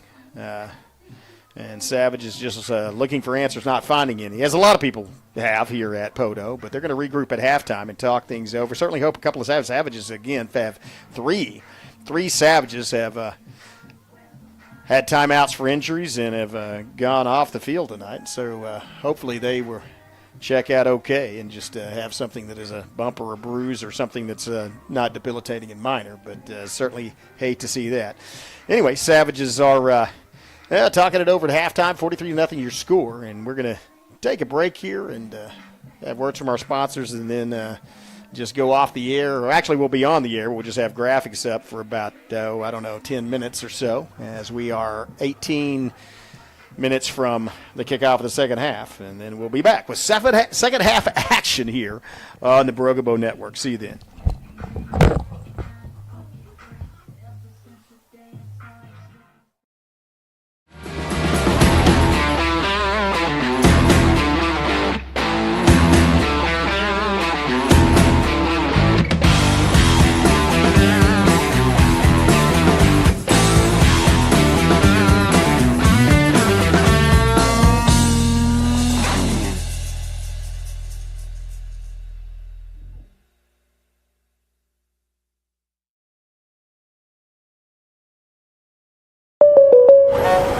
And Savage is just looking for answers, not finding any, as a lot of people have here at Poteau. But they're going to regroup at halftime and talk things over. Certainly hope a couple of Savages, again, have three Savages have had timeouts for injuries and have gone off the field tonight. So hopefully they will check out okay and just have something that is a bump or a bruise or something that's not debilitating and minor. But certainly hate to see that. Anyway, Savages are talking it over at halftime, 43-0 your score, and we're going to take a break here and have words from our sponsors and then just go off the air. Or actually, we'll be on the air. We'll just have graphics up for about, 10 minutes or so, as we are 18 minutes from the kickoff of the second half. And then we'll be back with second half action here on the Broken Bow Network. See you then.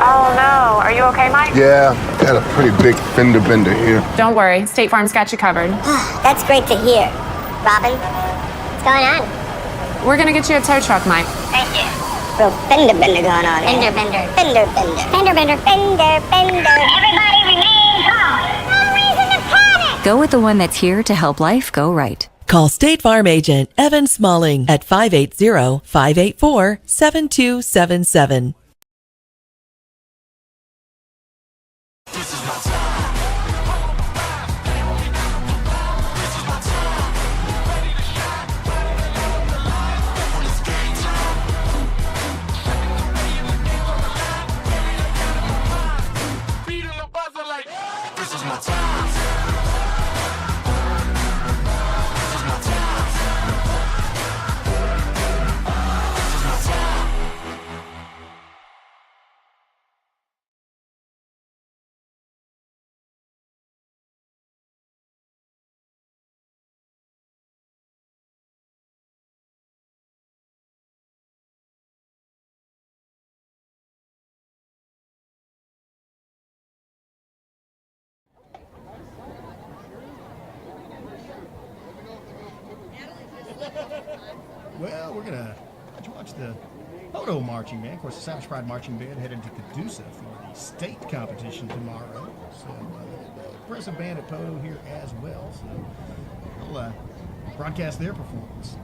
Oh no, are you okay, Mike? Yeah, got a pretty big fender bender here. Don't worry, State Farm's got you covered. That's great to hear. Robin, what's going on? We're gonna get you a tow truck, Mike. Thank you. Real fender bender going on. Fender bender. Fender bender. Fender bender. Fender bender. Everybody remain calm. No reason to panic. Go with the one that's here to help life go right. Call State Farm agent Evan Smalling at 580-584-7277. Well, we're going to watch the Poteau Marching Band. Of course, the Savage Pride Marching Band headed to Caduceus for the state competition tomorrow. So, the impressive band at Poteau here as well. So, we'll broadcast their performance.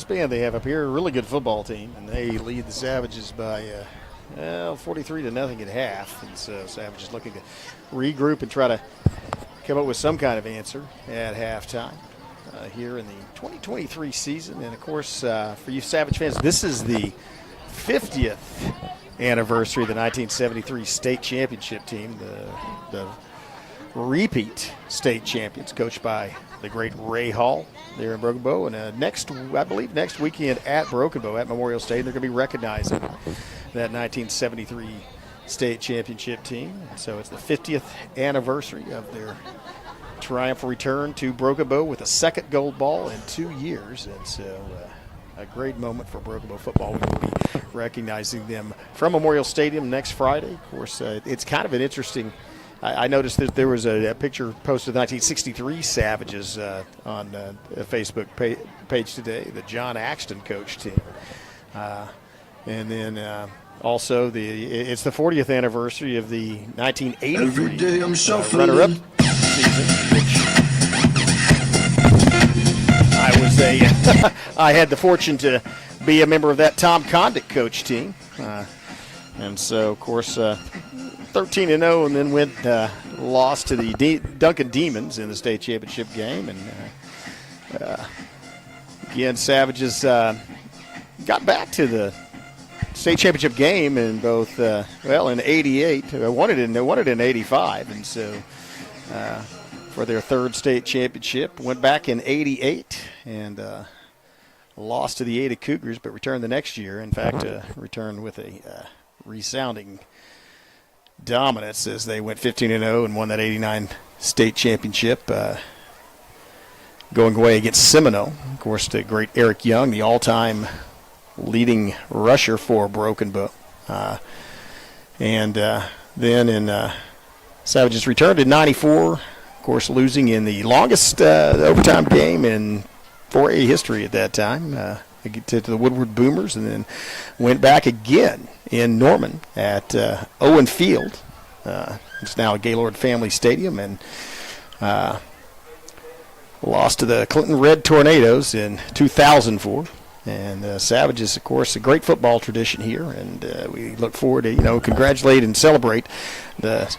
band they have up here, a really good football team, and they lead the Savages by 43-0 at half. And so Savages looking to regroup and try to come up with some kind of answer at halftime here in the 2023 season. And, of course, for you Savage fans, this is the 50th anniversary of the 1973 state championship team, the repeat state champions, coached by the great Ray Hall there in Broken Bow. And I believe next weekend at Broken Bow at Memorial Stadium, they're going to be recognizing that 1973 state championship team. So it's the 50th anniversary of their triumphal return to Broken Bow with a second gold ball in 2 years. And so a great moment for Broken Bow football. We will be recognizing them from Memorial Stadium next Friday. Of course, it's kind of an interesting – I noticed that there was a picture posted of the 1963 Savages on a Facebook page today, the John Axton coach team. And then also it's the 40th anniversary of the 1983 runner-up season, which I had the fortune to be a member of that Tom Condit coach team. And so, of course, 13-0, and then lost to the Duncan Demons in the state championship game. And again, Savages got back to the state championship game in both, in 88. They won it in 85, and so for their third state championship, went back in 88 and lost to the Ada Cougars, but returned the next year. In fact, returned with a resounding dominance as they went 15-0 and won that 89 state championship, going away against Seminole. Of course, the great Eric Young, the all-time leading rusher for Broken Bow. And then in Savages returned in 94, of course, losing in the longest overtime game in 4A history at that time, to the Woodward Boomers, and then went back again in Norman at Owen Field. It's now a Gaylord Family Stadium, and lost to the Clinton Red Tornadoes in 2004. And Savages, of course, a great football tradition here, and we look forward to congratulate and celebrate the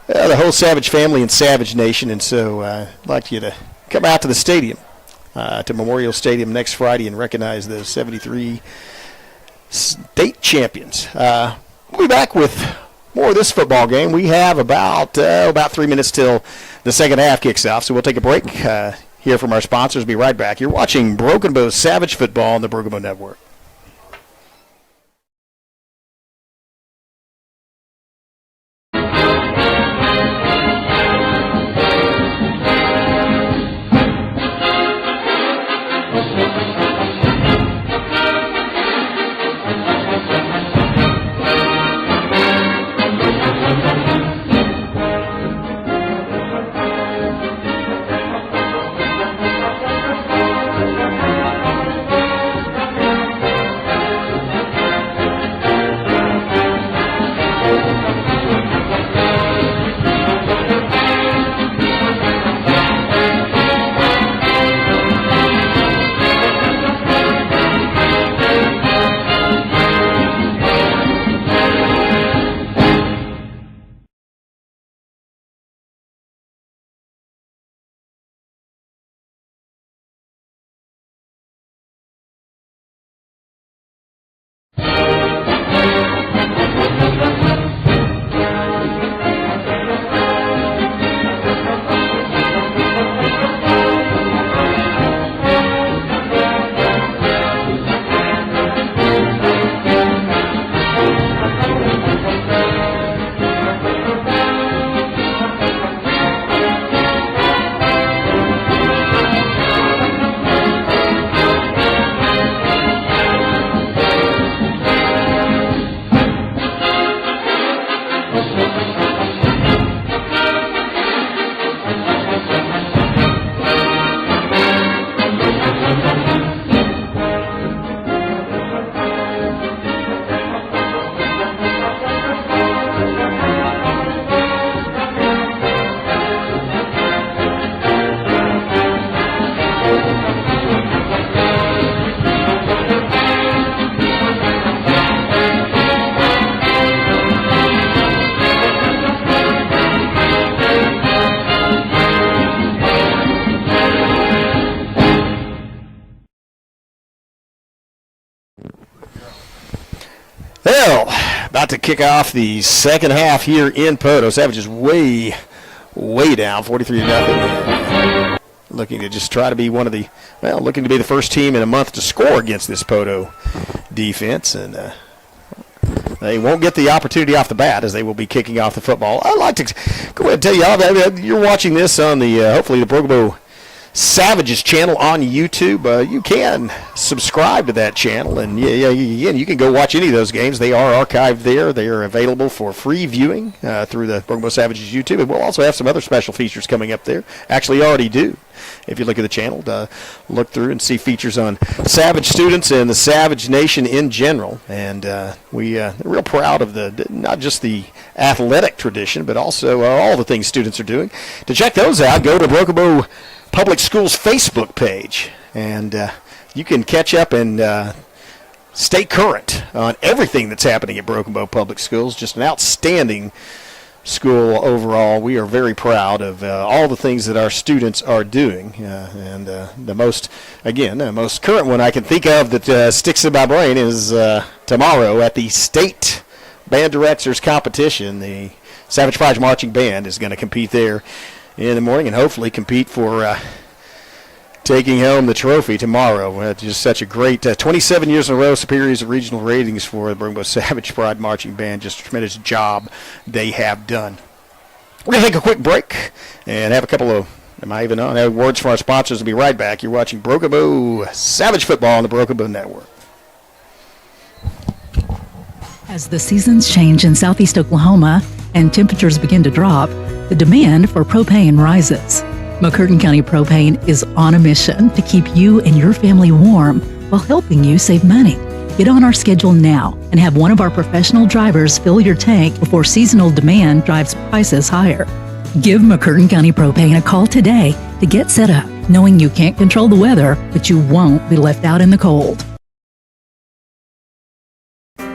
whole Savage family and Savage Nation. And so I'd like you to come out to the stadium, to Memorial Stadium next Friday, and recognize the 73 state champions. We'll be back with more of this football game. We have about 3 minutes till the second half kicks off, so we'll take a break, hear from our sponsors, be right back. You're watching Broken Bow Savage Football on the Broken Bow Network. about to kick off the second half here in Poteau. Savages way down, 43-0. Looking to just try to be looking to be the first team in a month to score against this Poteau defense. And they won't get the opportunity off the bat as they will be kicking off the football. I'd like to go ahead and tell you all that you're watching this on the, hopefully, the Broken Bow Savages channel on YouTube. You can subscribe to that channel, and you can go watch any of those games. They are archived there. They are available for free viewing through the Broken Bow Savages YouTube, and we'll also have some other special features coming up there. Actually, already do. If you look at the channel, look through and see features on Savage students and the Savage Nation in general. And we're real proud of not just the athletic tradition, but also all the things students are doing. To check those out, go to Broken Bow Public Schools Facebook page, and you can catch up and stay current on everything that's happening at Broken Bow Public Schools. Just an outstanding school overall. We are very proud of all the things that our students are doing, and the most current one I can think of that sticks in my brain is tomorrow at the state band directors competition. The Savage Pride Marching Band is going to compete there in the morning and hopefully compete for taking home the trophy tomorrow. Just such a great 27 years in a row superiors of regional ratings for the Broken Bow Savage Pride Marching Band. Just a tremendous job they have done. We're going to take a quick break and have a couple of words from our sponsors. We'll be right back. You're watching Broken Bow Savage Football on the Broken Bow Network. As the seasons change in southeast Oklahoma and temperatures begin to drop, the demand for propane rises. McCurtain County Propane is on a mission to keep you and your family warm while helping you save money. Get on our schedule now and have one of our professional drivers fill your tank before seasonal demand drives prices higher. Give McCurtain County Propane a call today to get set up, knowing you can't control the weather, but you won't be left out in the cold.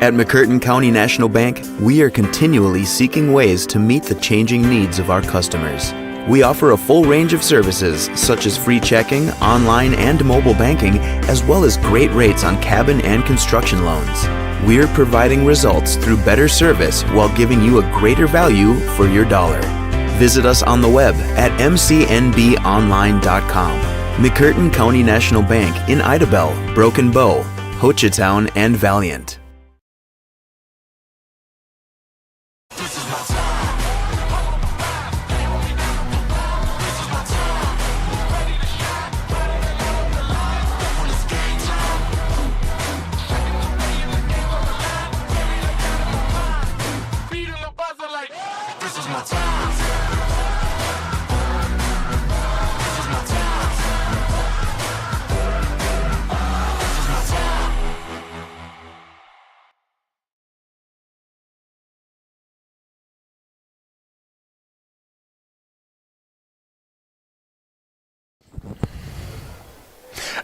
At McCurtain County National Bank, we are continually seeking ways to meet the changing needs of our customers. We offer a full range of services such as free checking, online and mobile banking, as well as great rates on cabin and construction loans. We're providing results through better service while giving you a greater value for your dollar. Visit us on the web at mcnbonline.com. McCurtain County National Bank in Idabel, Broken Bow, Hochatown, and Valiant.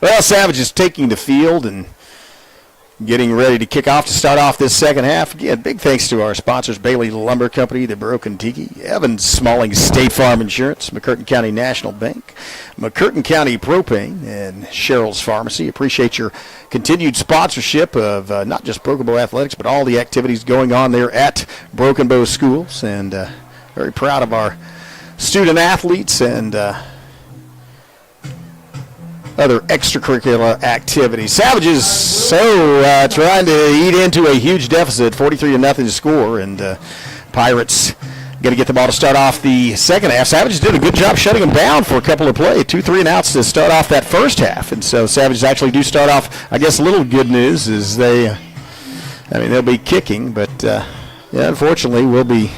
Well, Savage is taking the field and getting ready to kick off to start off this second half. Again, big thanks to our sponsors, Bailey Lumber Company, the Broken Tiki, Evans Smalling State Farm Insurance, McCurtain County National Bank, McCurtain County Propane, and Cheryl's Pharmacy. Appreciate your continued sponsorship of not just Broken Bow Athletics, but all the activities going on there at Broken Bow Schools. And very proud of our student athletes and other extracurricular activities. Savages trying to eat into a huge deficit, 43-0 score, and Pirates going to get the ball to start off the second half. Savages did a good job shutting them down for a couple of plays, 2 3-and-outs to start off that first half, and so Savages actually do start off. I guess a little good news is they'll be kicking, but unfortunately we'll be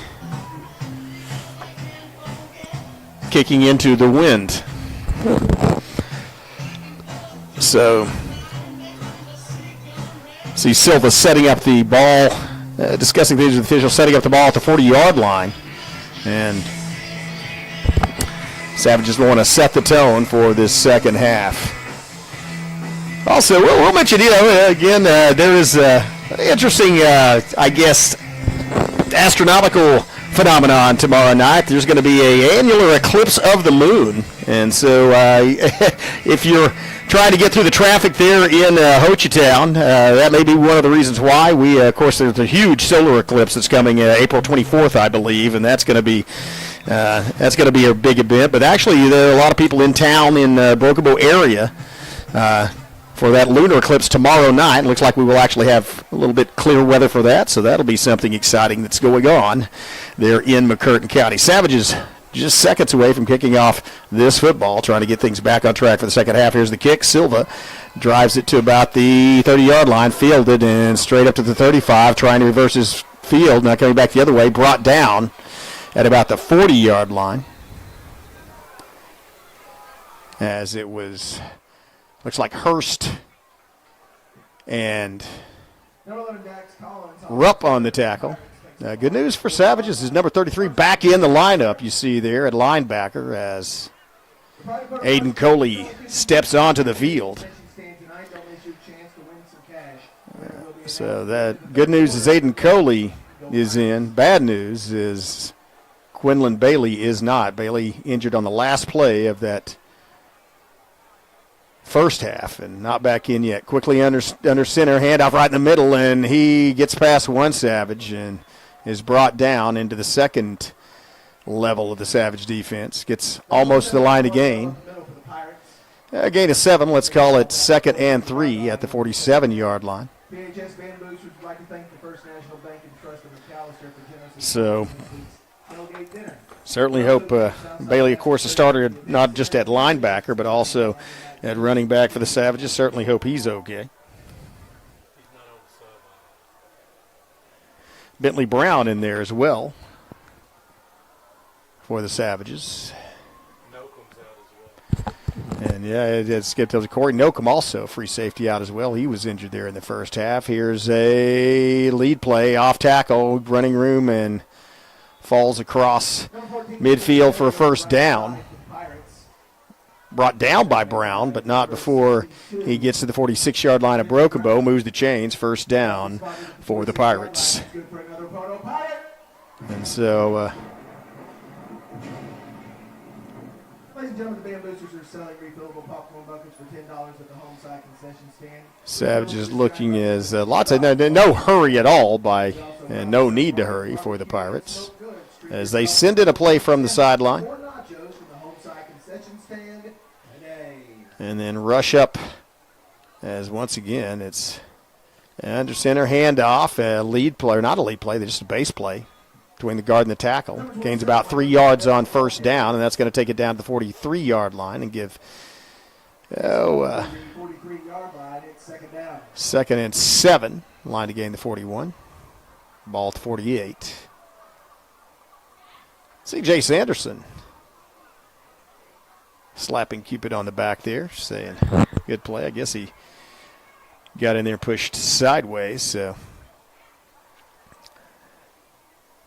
kicking into the wind. So, see Silva setting up the ball, discussing things with the officials, setting up the ball at the 40-yard line. And Savages want to set the tone for this second half. Also, we'll mention, again, there is interesting, astronomical phenomenon tomorrow night. There's going to be an annular eclipse of the moon. And so if you're trying to get through the traffic there in Ho-Chi-Town, that may be one of the reasons why. Of course, there's a huge solar eclipse that's coming April 24th, I believe, and that's going to be a big event. But actually, there are a lot of people in town in Broken Bow area for that lunar eclipse tomorrow night. It looks like we will actually have a little bit clear weather for that, so that'll be something exciting that's going on there in McCurtain County. Savages just seconds away from kicking off this football, trying to get things back on track for the second half. Here's the kick. Silva drives it to about the 30-yard line, fielded, and straight up to the 35, trying to reverse his field, now coming back the other way, brought down at about the 40-yard line. As it was, looks like Hurst and Rupp on the tackle. Good news for Savages is number 33 back in the lineup, you see there at linebacker, as Aiden Coley steps onto the field. So that good news is Aiden Coley is in. Bad news is Quinlan Bailey is not. Bailey injured on the last play of that first half and not back in yet. Quickly under center, handoff right in the middle, and he gets past one Savage and is brought down into the second level of the Savage defense. Gets almost to the line to gain. A gain of 7, let's call it 2nd and 3 at the 47-yard line. So certainly hope Bailey, of course, has started not just at linebacker but also at running back for the Savages. Certainly hope he's okay. Bentley Brown in there as well for the Savages. And it skipped over. Corey Nocum also free safety out as well. He was injured there in the first half. Here's a lead play, off tackle, running room, and falls across midfield for a first down. Brought down by Brown, but not before he gets to the 46-yard line of Broken Bow, moves the chains, first down for the Pirates. And so ladies and gentlemen, the Band Boosters are selling refillable popcorn buckets for $10 at the home side concession stand. Savages looking as lots of no hurry at all and no need to hurry for the Pirates as they send in a play from the sideline. And then rush up as once again it's under center handoff, a lead play, or not a lead play, just a base play between the guard and the tackle. Gains about 3 yards on first down, and that's going to take it down to the 43-yard line and give 2nd and 7. Line to gain the 41. Ball at 48. C.J. Sanderson slapping Cupid on the back there, saying good play. I guess he got in there, pushed sideways, so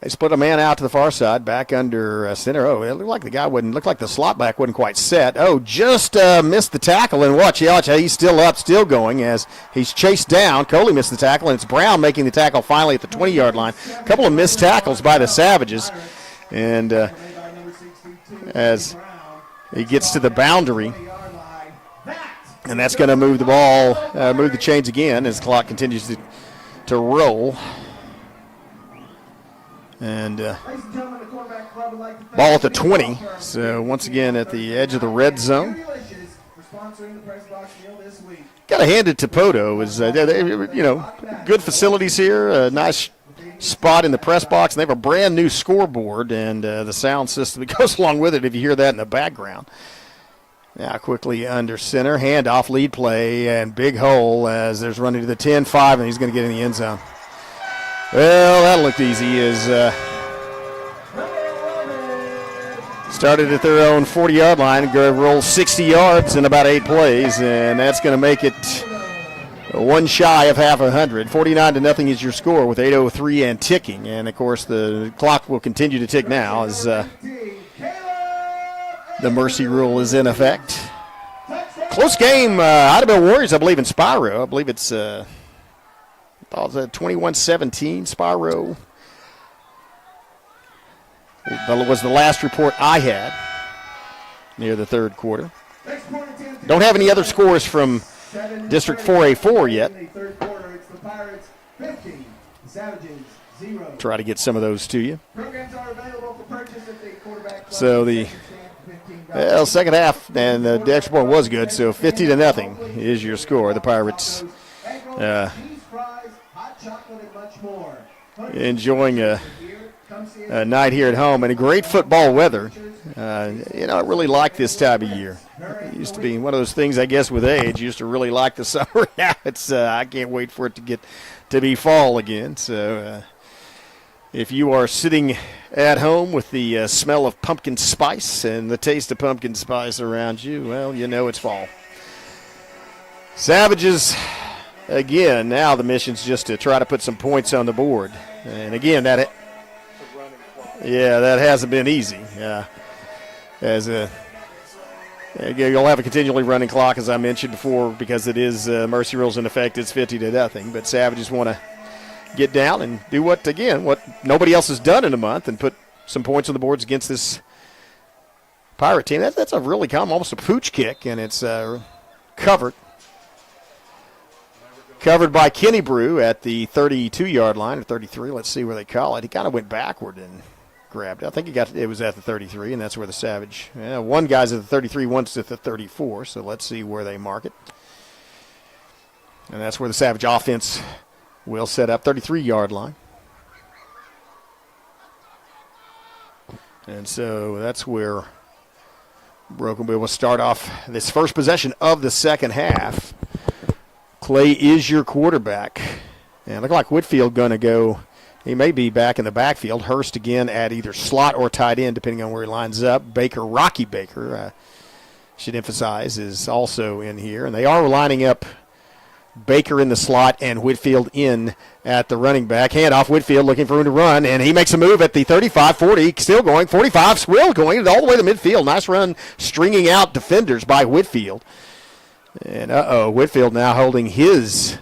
they split a man out to the far side, back under center. Oh, it looked like the slot back wasn't quite set. Oh, just missed the tackle, and watch, he's still up, still going as he's chased down. Coley missed the tackle, and it's Brown making the tackle finally at the 20-yard line. A couple of missed tackles by the Savages, and as he gets to the boundary, and that's going to move the ball, move the chains again as the clock continues to roll. And ball at the 20. So once again at the edge of the red zone. Got to hand it to Poteau. Good facilities here, a nice spot in the press box. And they have a brand new scoreboard and the sound system that goes along with it if you hear that in the background. Now quickly under center, handoff, lead play, and big hole as there's running to the 10-5, and he's going to get in the end zone. Well, that looked easy as started at their own 40-yard line and go roll 60 yards in about 8 plays, and that's going to make it one shy of half 100. 49-0 is your score with 8:03 and ticking, and of course the clock will continue to tick now as the mercy rule is in effect. Close game, Idabel Warriors, I believe, in Spyro. I believe it's 21-17, Spyro That was the last report I had near the third quarter. Don't have any other scores from District 4A4 yet. Try to get some of those to you. So the second half, and the extra point was good, so 50-0 is your score. The Pirates enjoying a night here at home and a great football weather. I really like this time of year. It used to be one of those things, I guess, with age. Used to really like the summer. Now it's I can't wait for it to get to be fall again. So if you are sitting at home with the smell of pumpkin spice and the taste of pumpkin spice around you, well, you know it's fall. Savages, again, now the mission's just to try to put some points on the board. And again, that hasn't been easy. You'll have a continually running clock, as I mentioned before, because it is mercy rules in effect. It's 50-0. But Savages want to get down and do what nobody else has done in a month and put some points on the boards against this Pirate team. That's a really almost a pooch kick, and it's covered by Kenny Brew at the 32-yard line, or 33. Let's see where they call it. He kind of went backward and grabbed it. I think it was at the 33, and that's where the Savage. One guy's at the 33, one's at the 34, so let's see where they mark it. And that's where the Savage offense will set up, 33-yard line. And so that's where Broken Bow will start off this first possession of the second half. Clay is your quarterback. And look like Whitfield going to go. He may be back in the backfield. Hurst again at either slot or tight end, depending on where he lines up. Rocky Baker, should emphasize, is also in here. And they are lining up Baker in the slot and Whitfield in at the running back. Handoff, Whitfield looking for room to run, and he makes a move at the 35, 40, still going, 45, still going, all the way to midfield. Nice run, stringing out defenders by Whitfield. And Whitfield now holding his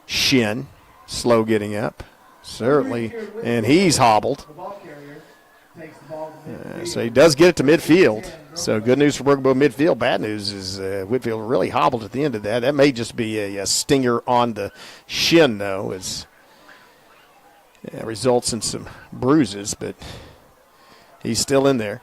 shin, slow getting up. Certainly, and he's hobbled. So he does get it to midfield. So good news for Broken Bow midfield. Bad news is Whitfield really hobbled at the end of that. That may just be a stinger on the shin, though, as it results in some bruises, but he's still in there.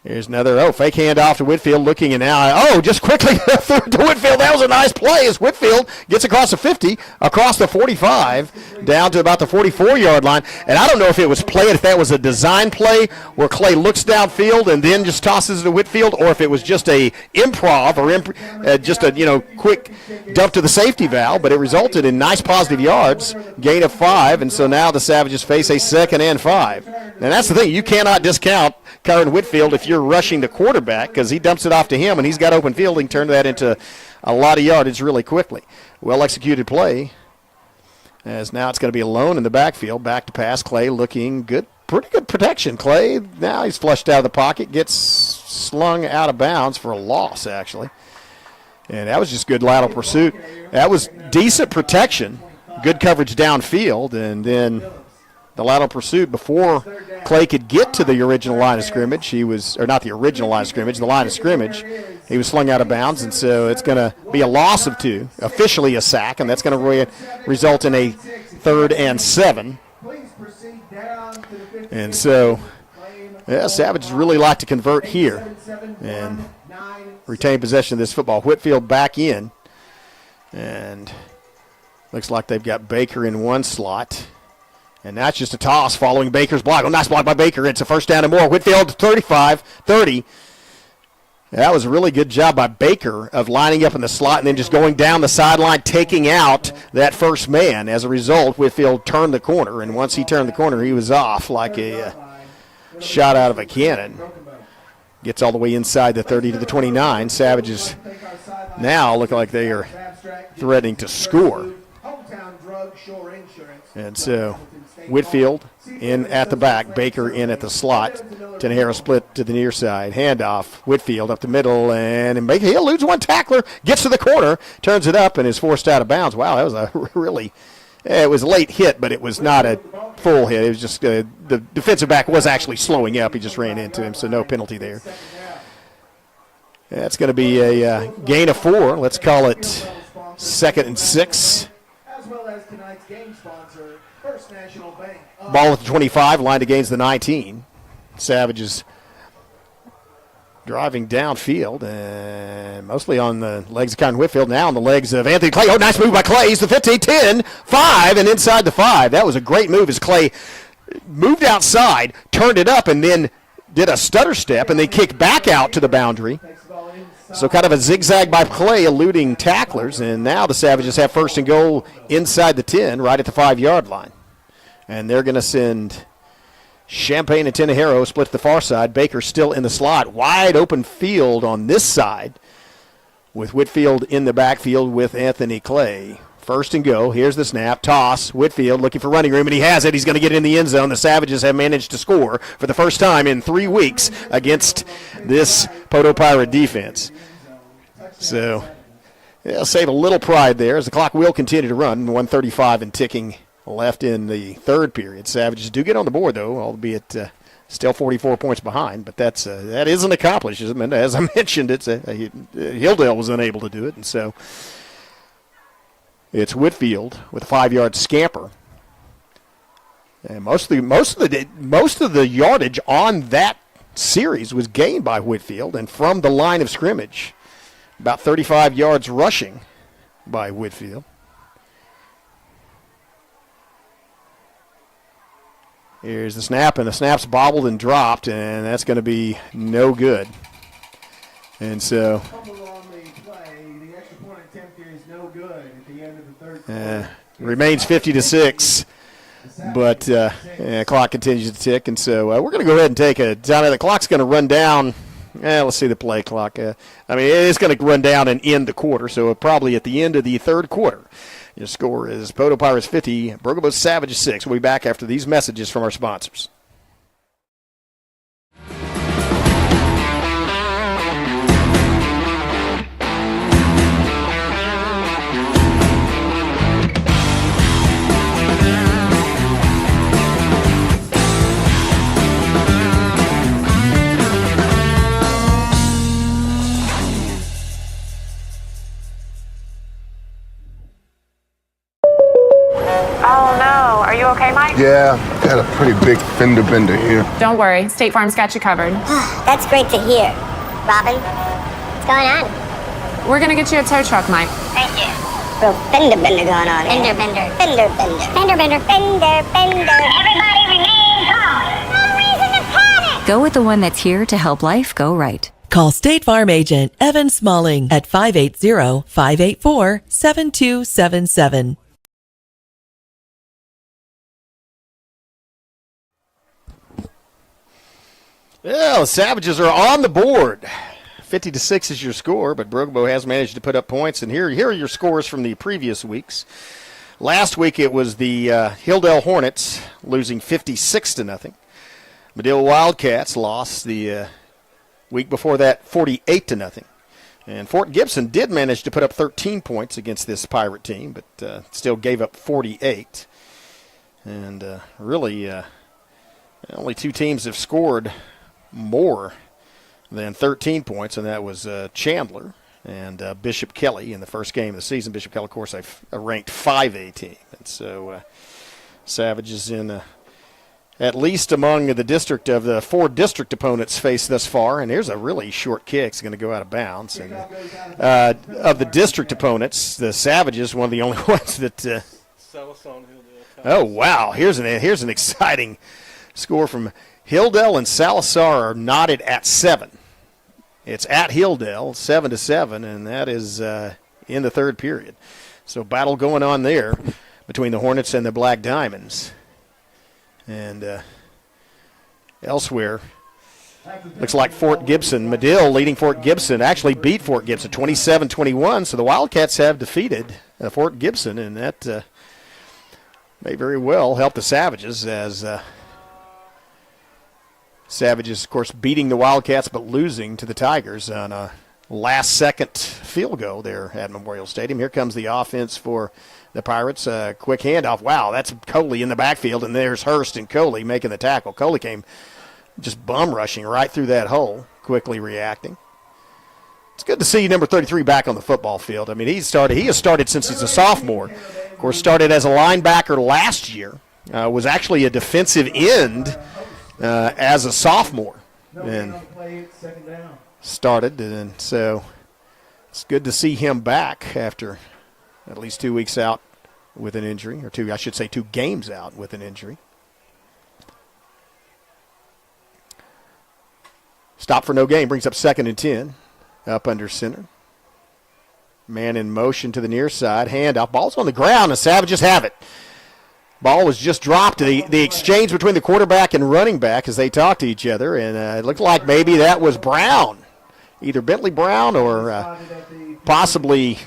Here's another, fake handoff to Whitfield, looking, and now, just quickly through to Whitfield. That was a nice play as Whitfield gets across the 50, across the 45, down to about the 44-yard line. And I don't know if it was played, if that was a design play where Clay looks downfield and then just tosses it to Whitfield, or if it was just a improv or just a, quick dump to the safety valve. But it resulted in nice positive yards, gain of 5, and so now the Savages face a 2nd and 5. And that's the thing. You cannot discount Kyron Whitfield if you're rushing the quarterback, because he dumps it off to him and he's got open field. He can turn that into a lot of yardage really quickly. Well executed play, as now it's going to be alone in the backfield. Back to pass. Clay looking good. Pretty good protection. Clay, now he's flushed out of the pocket, gets slung out of bounds for a loss, actually. And that was just good lateral pursuit. That was decent protection, good coverage downfield, and then the lateral pursuit before Clay could get to the original line of scrimmage. He was, or not the original line of scrimmage, the line of scrimmage. He was slung out of bounds, and so it's going to be a loss of 2, officially a sack, and that's going to result in a 3rd and 7. And so, Savages really like to convert here and retain possession of this football. Whitfield back in, and looks like they've got Baker in one slot. And that's just a toss following Baker's block. Nice block by Baker. It's a 1st down and more. Whitfield 35, 30. That was a really good job by Baker of lining up in the slot and then just going down the sideline, taking out that first man. As a result, Whitfield turned the corner, and once he turned the corner, he was off like a shot out of a cannon. Gets all the way inside the 30 to the 29. Savages now look like they are threatening to score. And so Whitfield in at the back, Baker in at the slot. Tenejera split to the near side. Handoff, Whitfield up the middle, and Baker, he eludes one tackler, gets to the corner, turns it up, and is forced out of bounds. Wow, that was a really It was a late hit, but it was not a full hit. It was just the defensive back was actually slowing up. He just ran into him, so no penalty there. That's going to be a gain of 4. Let's call it 2nd and 6. As well as tonight's game sponsor, First National Bank. Ball at the 25, lined against the 19. Savages driving downfield, and mostly on the legs of Cotton Whitfield, now on the legs of Anthony Clay. Oh, nice move by Clay. He's the 15, 10, 5, and inside the 5. That was a great move as Clay moved outside, turned it up, and then did a stutter step, and then kicked back out to the boundary. So kind of a zigzag by Clay, eluding tacklers, and now the Savages have 1st and goal inside the 10, right at the 5-yard line. And they're going to send Champaign and Tenejero split to the far side. Baker still in the slot. Wide open field on this side with Whitfield in the backfield with Anthony Clay. 1st and go. Here's the snap. Toss. Whitfield looking for running room, and he has it. He's going to get in the end zone. The Savages have managed to score for the first time in 3 weeks against this Poteau Pirate defense. So they'll save a little pride there as the clock will continue to run. 1:35 and ticking left in the 3rd period. Savages do get on the board, though, albeit still 44 points behind. But that is an accomplishment. As I mentioned, Hilldale was unable to do it, and so it's Whitfield with a 5-yard scamper. And most of the yardage on that series was gained by Whitfield, and from the line of scrimmage, about 35 yards rushing by Whitfield. Here's the snap, and the snap's bobbled and dropped, and that's going to be no good. And so remains 50-6, but clock continues to tick, and so we're going to go ahead and take a time. The clock's going to run down. Let's see the play clock. It's going to run down and end the quarter, so probably at the end of the 3rd quarter. Your score is Poteau Pirates 50, Broken Bow Savages 6. We'll be back after these messages from our sponsors. Oh no, are you okay, Mike? Yeah, got a pretty big fender bender here. Don't worry, State Farm's got you covered. That's great to hear. Robin, what's going on? We're gonna get you a tow truck, Mike. Thank you. Real fender bender going on. Fender bender. Fender bender. Fender bender. Fender bender. Everybody remain calm. No reason to panic. Go with the one that's here to help life go right. Call State Farm agent Evan Smalling at 580-584-7277. Well, the Savages are on the board. 50-6 is your score, but Broken Bow has managed to put up points. And here are your scores from the previous weeks. Last week it was the Hilldale Hornets losing 56-0. Medill Wildcats lost the week before that 48-0. And Fort Gibson did manage to put up 13 points against this Pirate team, but still gave up 48. And really only 2 teams have scored more than 13 points, and that was Chandler and Bishop Kelly in the first game of the season. Bishop Kelly, of course, a ranked 5A team. And so Savages in at least among the district of the 4 district opponents faced thus far. And here's a really short kick. It's going to go out of bounds. And of the district opponents, the Savages, one of the only ones that oh, wow. Here's an exciting score from Hilldale, and Salazar are knotted at 7. It's at Hilldale, 7-7, and that is in the 3rd period. So battle going on there between the Hornets and the Black Diamonds. And elsewhere, looks like Fort Gibson, Medill leading Fort Gibson, actually beat Fort Gibson 27-21, so the Wildcats have defeated Fort Gibson, and that may very well help the Savages as Savages, of course, beating the Wildcats but losing to the Tigers on a last-second field goal there at Memorial Stadium. Here comes the offense for the Pirates. Quick handoff. Wow, that's Coley in the backfield, and there's Hurst and Coley making the tackle. Coley came just bum rushing right through that hole, quickly reacting. It's good to see number 33 back on the football field. I mean, he has started since he's a sophomore. Of course, started as a linebacker last year. Was actually a defensive end as a sophomore. And started, and so it's good to see him back after at least 2 weeks out with an injury, or 2 games out with an injury. Stop for no gain, brings up 2nd and 10, up under center. Man in motion to the near side, handoff, ball's on the ground, and Savages have it. Ball was just dropped. The exchange between the quarterback and running back as they talked to each other, and it looked like maybe that was Brown, either Bentley Brown or possibly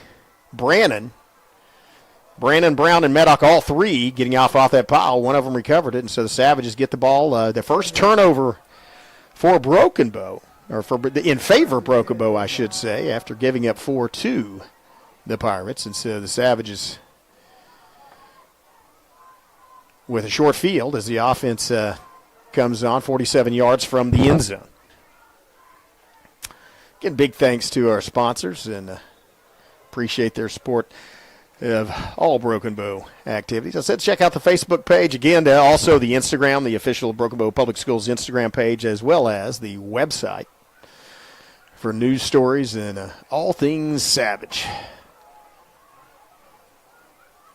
Brannon. Brannon, Brown, and Meddock, all three getting off that pile. One of them recovered it, and so the Savages get the ball. The first turnover for Broken Bow, or in favor of Broken Bow, I should say, after giving up 4 to the Pirates, and so the Savages with a short field as the offense comes on 47 yards from the end zone. Again, big thanks to our sponsors, and appreciate their support of all Broken Bow activities. I said check out the Facebook page. Again, also the Instagram, the official Broken Bow Public Schools Instagram page, as well as the website for news stories and all things Savage.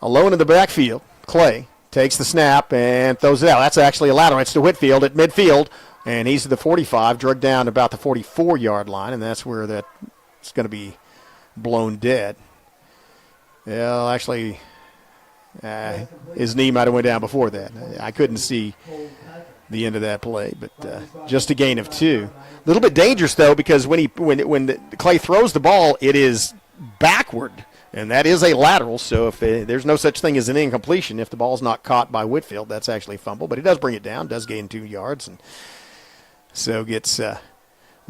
Alone in the backfield, Clay takes the snap and throws it out. That's actually a lateral. It's to Whitfield at midfield, and he's at the 45, dragged down about the 44-yard line, and that's where that's going to be blown dead. Well, actually, his knee might have went down before that. I couldn't see the end of that play, but just a gain of 2. A little bit dangerous, though, because when Clay throws the ball, it is backward. And that is a lateral, so if there's no such thing as an incompletion. If the ball's not caught by Whitfield, that's actually a fumble. But he does bring it down, does gain 2 yards, and so gets the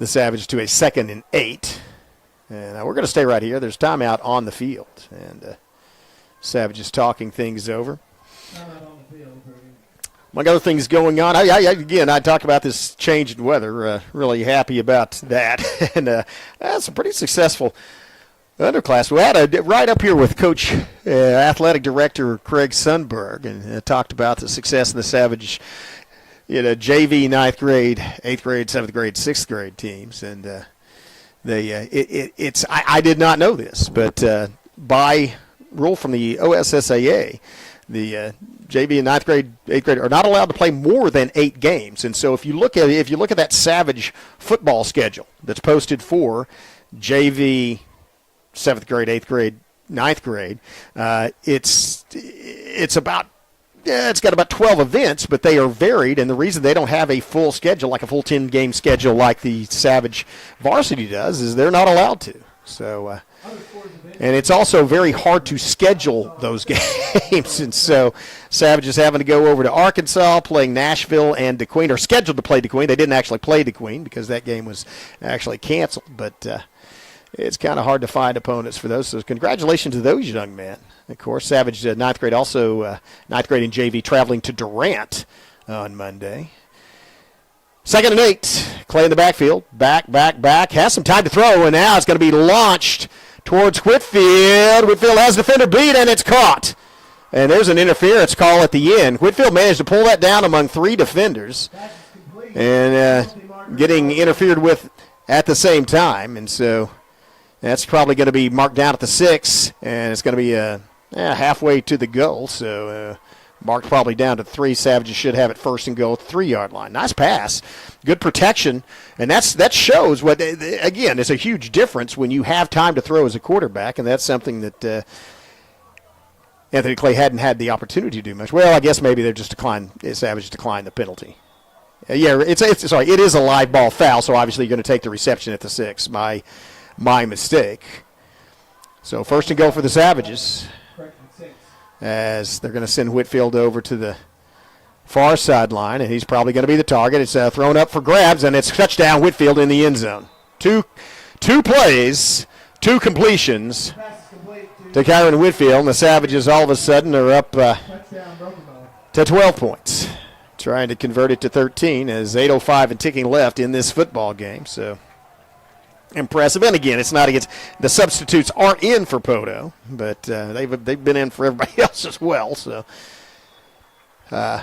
Savage to a 2nd and 8. And we're going to stay right here. There's timeout on the field, and Savage is talking things over. Among other things going on, again, I talked about this change in weather. Really happy about that. And that's a pretty successful underclass. We had right up here with Coach Athletic Director Craig Sundberg, and talked about the success of the Savage, JV 9th grade, 8th grade, 7th grade, 6th grade teams, and I did not know this, but by rule from the OSSAA, the JV and 9th grade, 8th grade are not allowed to play more than 8 games, and so if you look at that Savage football schedule that's posted for JV 7th grade, 8th grade, 9th grade, it's got about 12 events, but they are varied, and the reason they don't have a full schedule, like a full 10-game schedule like the Savage varsity does, is they're not allowed to. So, and it's also very hard to schedule those games, and so Savage is having to go over to Arkansas, playing Nashville and DeQueen, or scheduled to play DeQueen. They didn't actually play DeQueen because that game was actually canceled, but it's kind of hard to find opponents for those. So congratulations to those young men. Of course, Savage 9th grade also, 9th grade in JV, traveling to Durant on Monday. 2nd and 8. Clay in the backfield. Back. Has some time to throw, and now it's going to be launched towards Whitfield. Whitfield has the defender beat, and it's caught. And there's an interference call at the end. Whitfield managed to pull that down among 3 defenders and getting interfered with at the same time. And so that's probably going to be marked down at the 6, and it's going to be halfway to the goal. So marked probably down to 3. Savages should have it 1st and goal at the 3-yard line. Nice pass. Good protection. And that shows what, again, it's a huge difference when you have time to throw as a quarterback, and that's something that Anthony Clay hadn't had the opportunity to do much. Well, I guess maybe Savage declined the penalty. It is a live ball foul, so obviously you're going to take the reception at the 6. My mistake. So 1st and goal for the Savages, as they're going to send Whitfield over to the far sideline, and he's probably going to be the target. It's thrown up for grabs, and it's touchdown Whitfield in the end zone. Two 2 plays, 2 completions to Kyron Whitfield, and the Savages all of a sudden are up to 12 points. Trying to convert it to 13 as 8:05 and ticking left in this football game. So impressive. And again, it's not against the substitutes aren't in for Poteau, but they've been in for everybody else as well. So I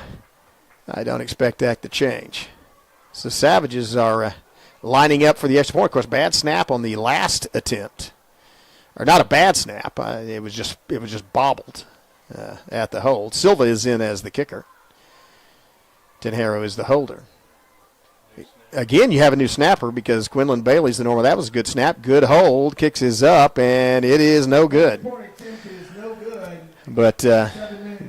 don't expect that to change. So Savages are lining up for the extra point. Of course, bad snap on the last attempt, or not a bad snap. It was just bobbled at the hold. Silva is in as the kicker. Tenhero is the holder. Again, you have a new snapper because Quinlan Bailey's the normal. That was a good snap. Good hold. Kicks is up, and it is no good. But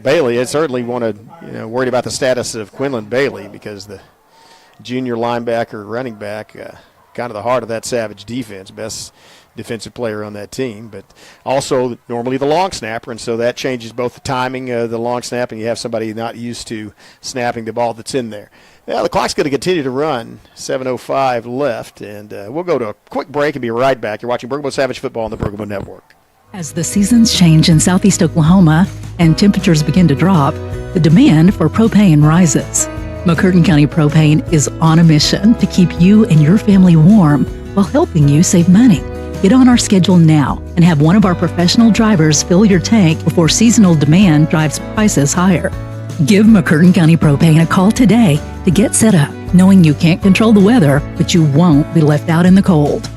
Bailey, I certainly worried about the status of Quinlan Bailey because the junior linebacker, running back, kind of the heart of that Savage defense, best defensive player on that team, but also normally the long snapper, and so that changes both the timing of the long snap, and you have somebody not used to snapping the ball that's in there. Now the clock's going to continue to run, 7:05 left, and we'll go to a quick break and be right back. You're watching Bergamo Savage Football on the Bergamo Network. As the seasons change in southeast Oklahoma and temperatures begin to drop, the demand for propane rises. McCurtain County Propane is on a mission to keep you and your family warm while helping you save money. Get on our schedule now and have one of our professional drivers fill your tank before seasonal demand drives prices higher. Give McCurtain County Propane a call today to get set up, knowing you can't control the weather, but you won't be left out in the cold.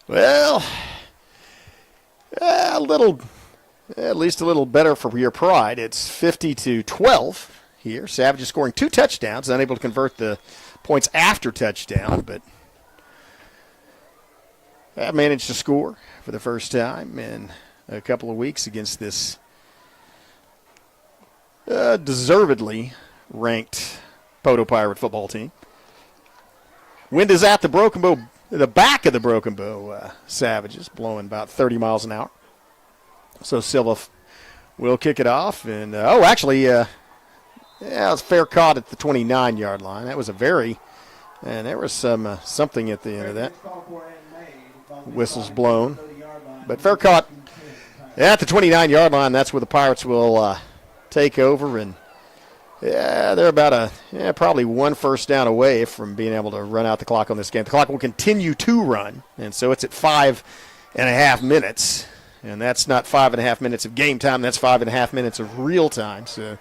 Well, at least a little better for your pride. It's 50-12 here. Savages scoring 2 touchdowns, unable to convert the points after touchdown, but have managed to score for the first time in a couple of weeks against this deservedly ranked Poteau Pirate football team. Wind is at the back of the Broken Bow Savages, blowing about 30 miles an hour. So Silva will kick it off, and it was fair caught at the 29-yard line. That was and there was something at the end of that. Whistles blown. But fair caught at the 29-yard line. That's where the Pirates will take over. And, they're about probably 1 first down away from being able to run out the clock on this game. The clock will continue to run, and so it's at 5.5 minutes. And that's not 5.5 minutes of game time. That's 5.5 minutes of real time. So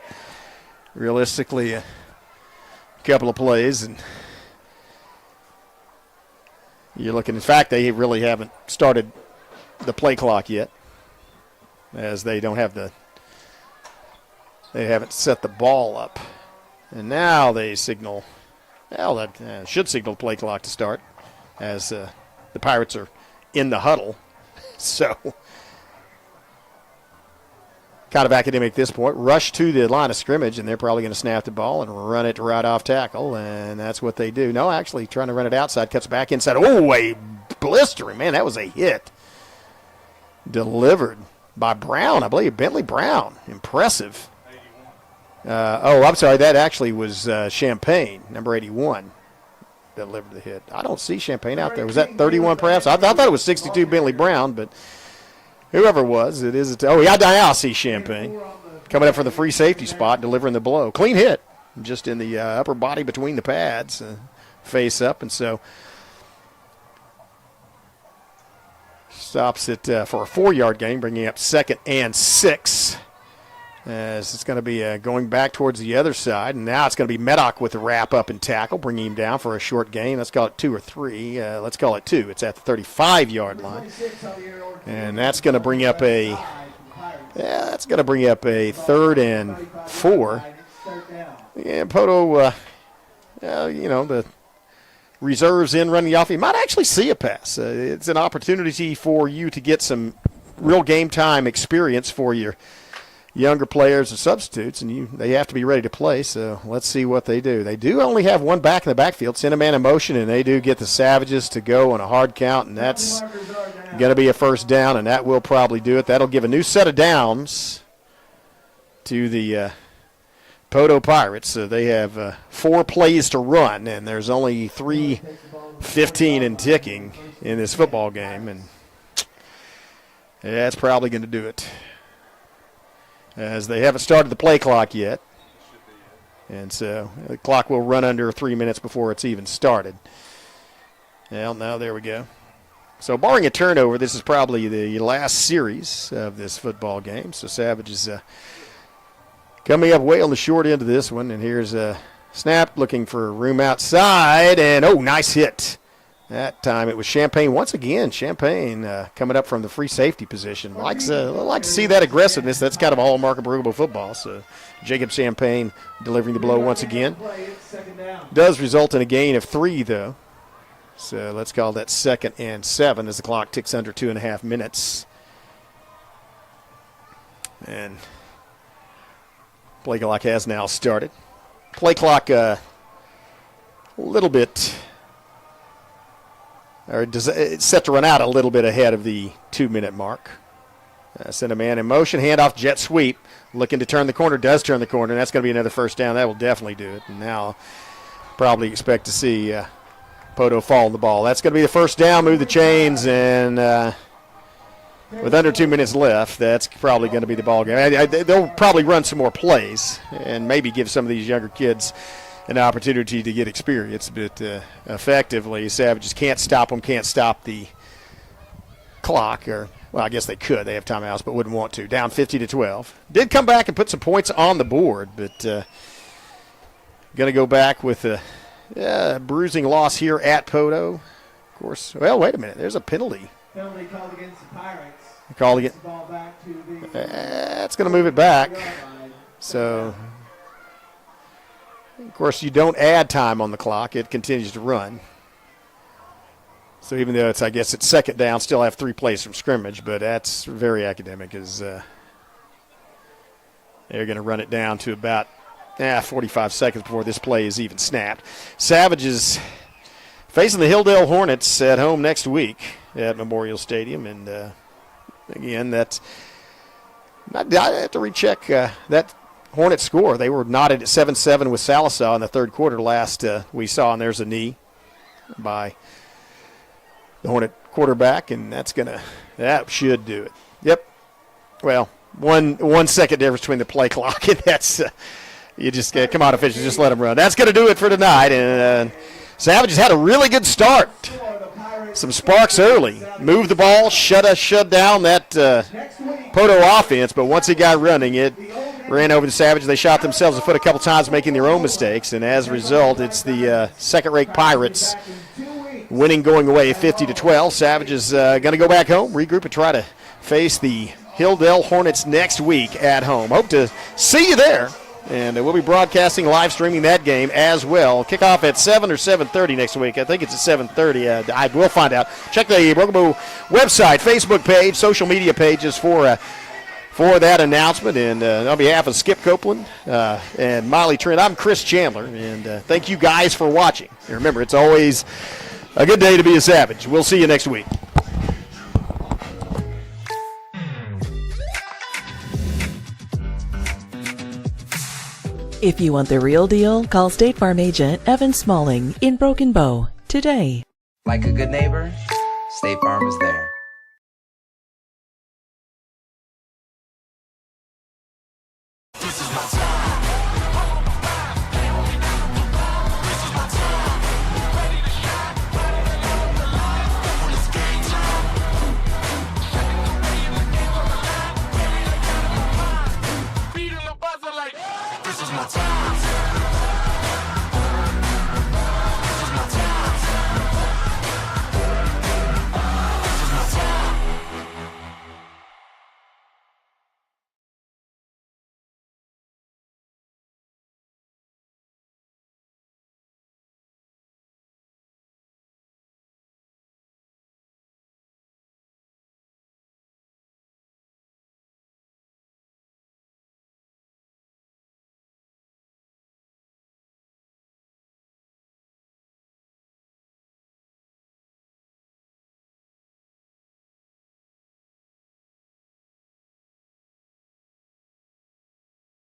realistically, a couple of plays, and you're looking. In fact, they really haven't started the play clock yet, as they haven't set the ball up. And now they signal. Well, that should signal the play clock to start, as the Pirates are in the huddle. So, kind of academic at this point. Rush to the line of scrimmage, and they're probably going to snap the ball and run it right off tackle, and that's what they do. No, actually trying to run it outside, cuts back inside. Oh, a blistering. Man, that was a hit. Delivered by Brown, I believe, Bentley Brown. Impressive. I'm sorry, that actually was Champagne, number 81, delivered the hit. I don't see Champagne out there. Was that 31 perhaps? I thought it was 62 Bentley Brown, but whoever it was, it is. Now I see Champagne coming up for the free safety spot, delivering the blow. Clean hit, just in the upper body between the pads, face up, and so stops it for a 4-yard gain, bringing up 2nd and 6. As it's going to be going back towards the other side, and now it's going to be Meddock with the wrap up and tackle, bringing him down for a short gain. Let's call it 2 or 3. Let's call it 2. It's at the 35-yard line, and that's going to bring up a 3rd and 4. Yeah, Poteau, the reserves in running the offense. You might actually see a pass. It's an opportunity for you to get some real game time experience for your younger players and substitutes, and they have to be ready to play, so let's see what they do. They do only have one back in the backfield, send a man in motion, and they do get the Savages to go on a hard count, and that's going to be a first down, and that will probably do it. That'll give a new set of downs to the Poteau Pirates. They have 4 plays to run, and there's only 3:15 and ticking in this football game, and that's probably going to do it, as they haven't started the play clock yet, and so the clock will run under 3 minutes before it's even started. Well, now there we go. So barring a turnover, this is probably the last series of this football game. So Savage is coming up way on the short end of this one. And here's a snap looking for room outside. And, oh, nice hit. That time it was Champagne. Once again, Champagne coming up from the free safety position. Like to see that aggressiveness. That's kind of a hallmark of Brugable football. So Jacob Champagne delivering the blow once again. Does result in a gain of 3, though. So let's call that 2nd and 7 as the clock ticks under 2.5 minutes. And play clock has now started. Play clock a little bit, or it's set to run out a little bit ahead of the 2-minute mark. Send a man in motion, handoff, jet sweep, looking to turn the corner, does turn the corner, and that's going to be another first down. That will definitely do it. And now probably expect to see Poteau fall on the ball. That's going to be the first down, move the chains, and with under 2 minutes left, that's probably going to be the ball game. They'll probably run some more plays and maybe give some of these younger kids an opportunity to get experience, but effectively, Savages can't stop them, can't stop the clock, or, well, I guess they could. They have timeouts, but wouldn't want to. Down 50-12. Did come back and put some points on the board, but going to go back with a bruising loss here at Poteau. Of course, well, wait a minute. There's a penalty. Penalty called against the Pirates. Called against. That's going to move it back. So, of course, you don't add time on the clock. It continues to run. So even though I guess it's 2nd down, still have 3 plays from scrimmage, but that's very academic, as they're going to run it down to about 45 seconds before this play is even snapped. Savages facing the Hilldale Hornets at home next week at Memorial Stadium. And, again, I have to recheck that Hornets score. They were knotted at 7-7 with Sallisaw in the 3rd quarter last we saw, and there's a knee by the Hornet quarterback, and that should do it. Yep. Well, 1 second difference between the play clock, and that's you just come on, officials, just let them run. That's going to do it for tonight. And Savages had a really good start. Some sparks early. Moved the ball, shut down that Poteau offense, but once it got running, it ran over the Savages. They shot themselves a foot a couple times, making their own mistakes, and as a result, it's the second-rate Pirates winning going away 50-12. Savages going to go back home, regroup, and try to face the Hilldale Hornets next week at home. Hope to see you there. And we'll be broadcasting, live streaming that game as well. Kickoff at 7 or 7:30 next week. I think it's at 7:30. I will find out. Check the Brugable website, Facebook page, social media pages for that announcement. And on behalf of Skip Copeland and Molly Trent, I'm Chris Chandler. And thank you guys for watching. And remember, it's always a good day to be a Savage. We'll see you next week. If you want the real deal, call State Farm agent Evan Smalling in Broken Bow today. Like a good neighbor, State Farm is there. This is my time.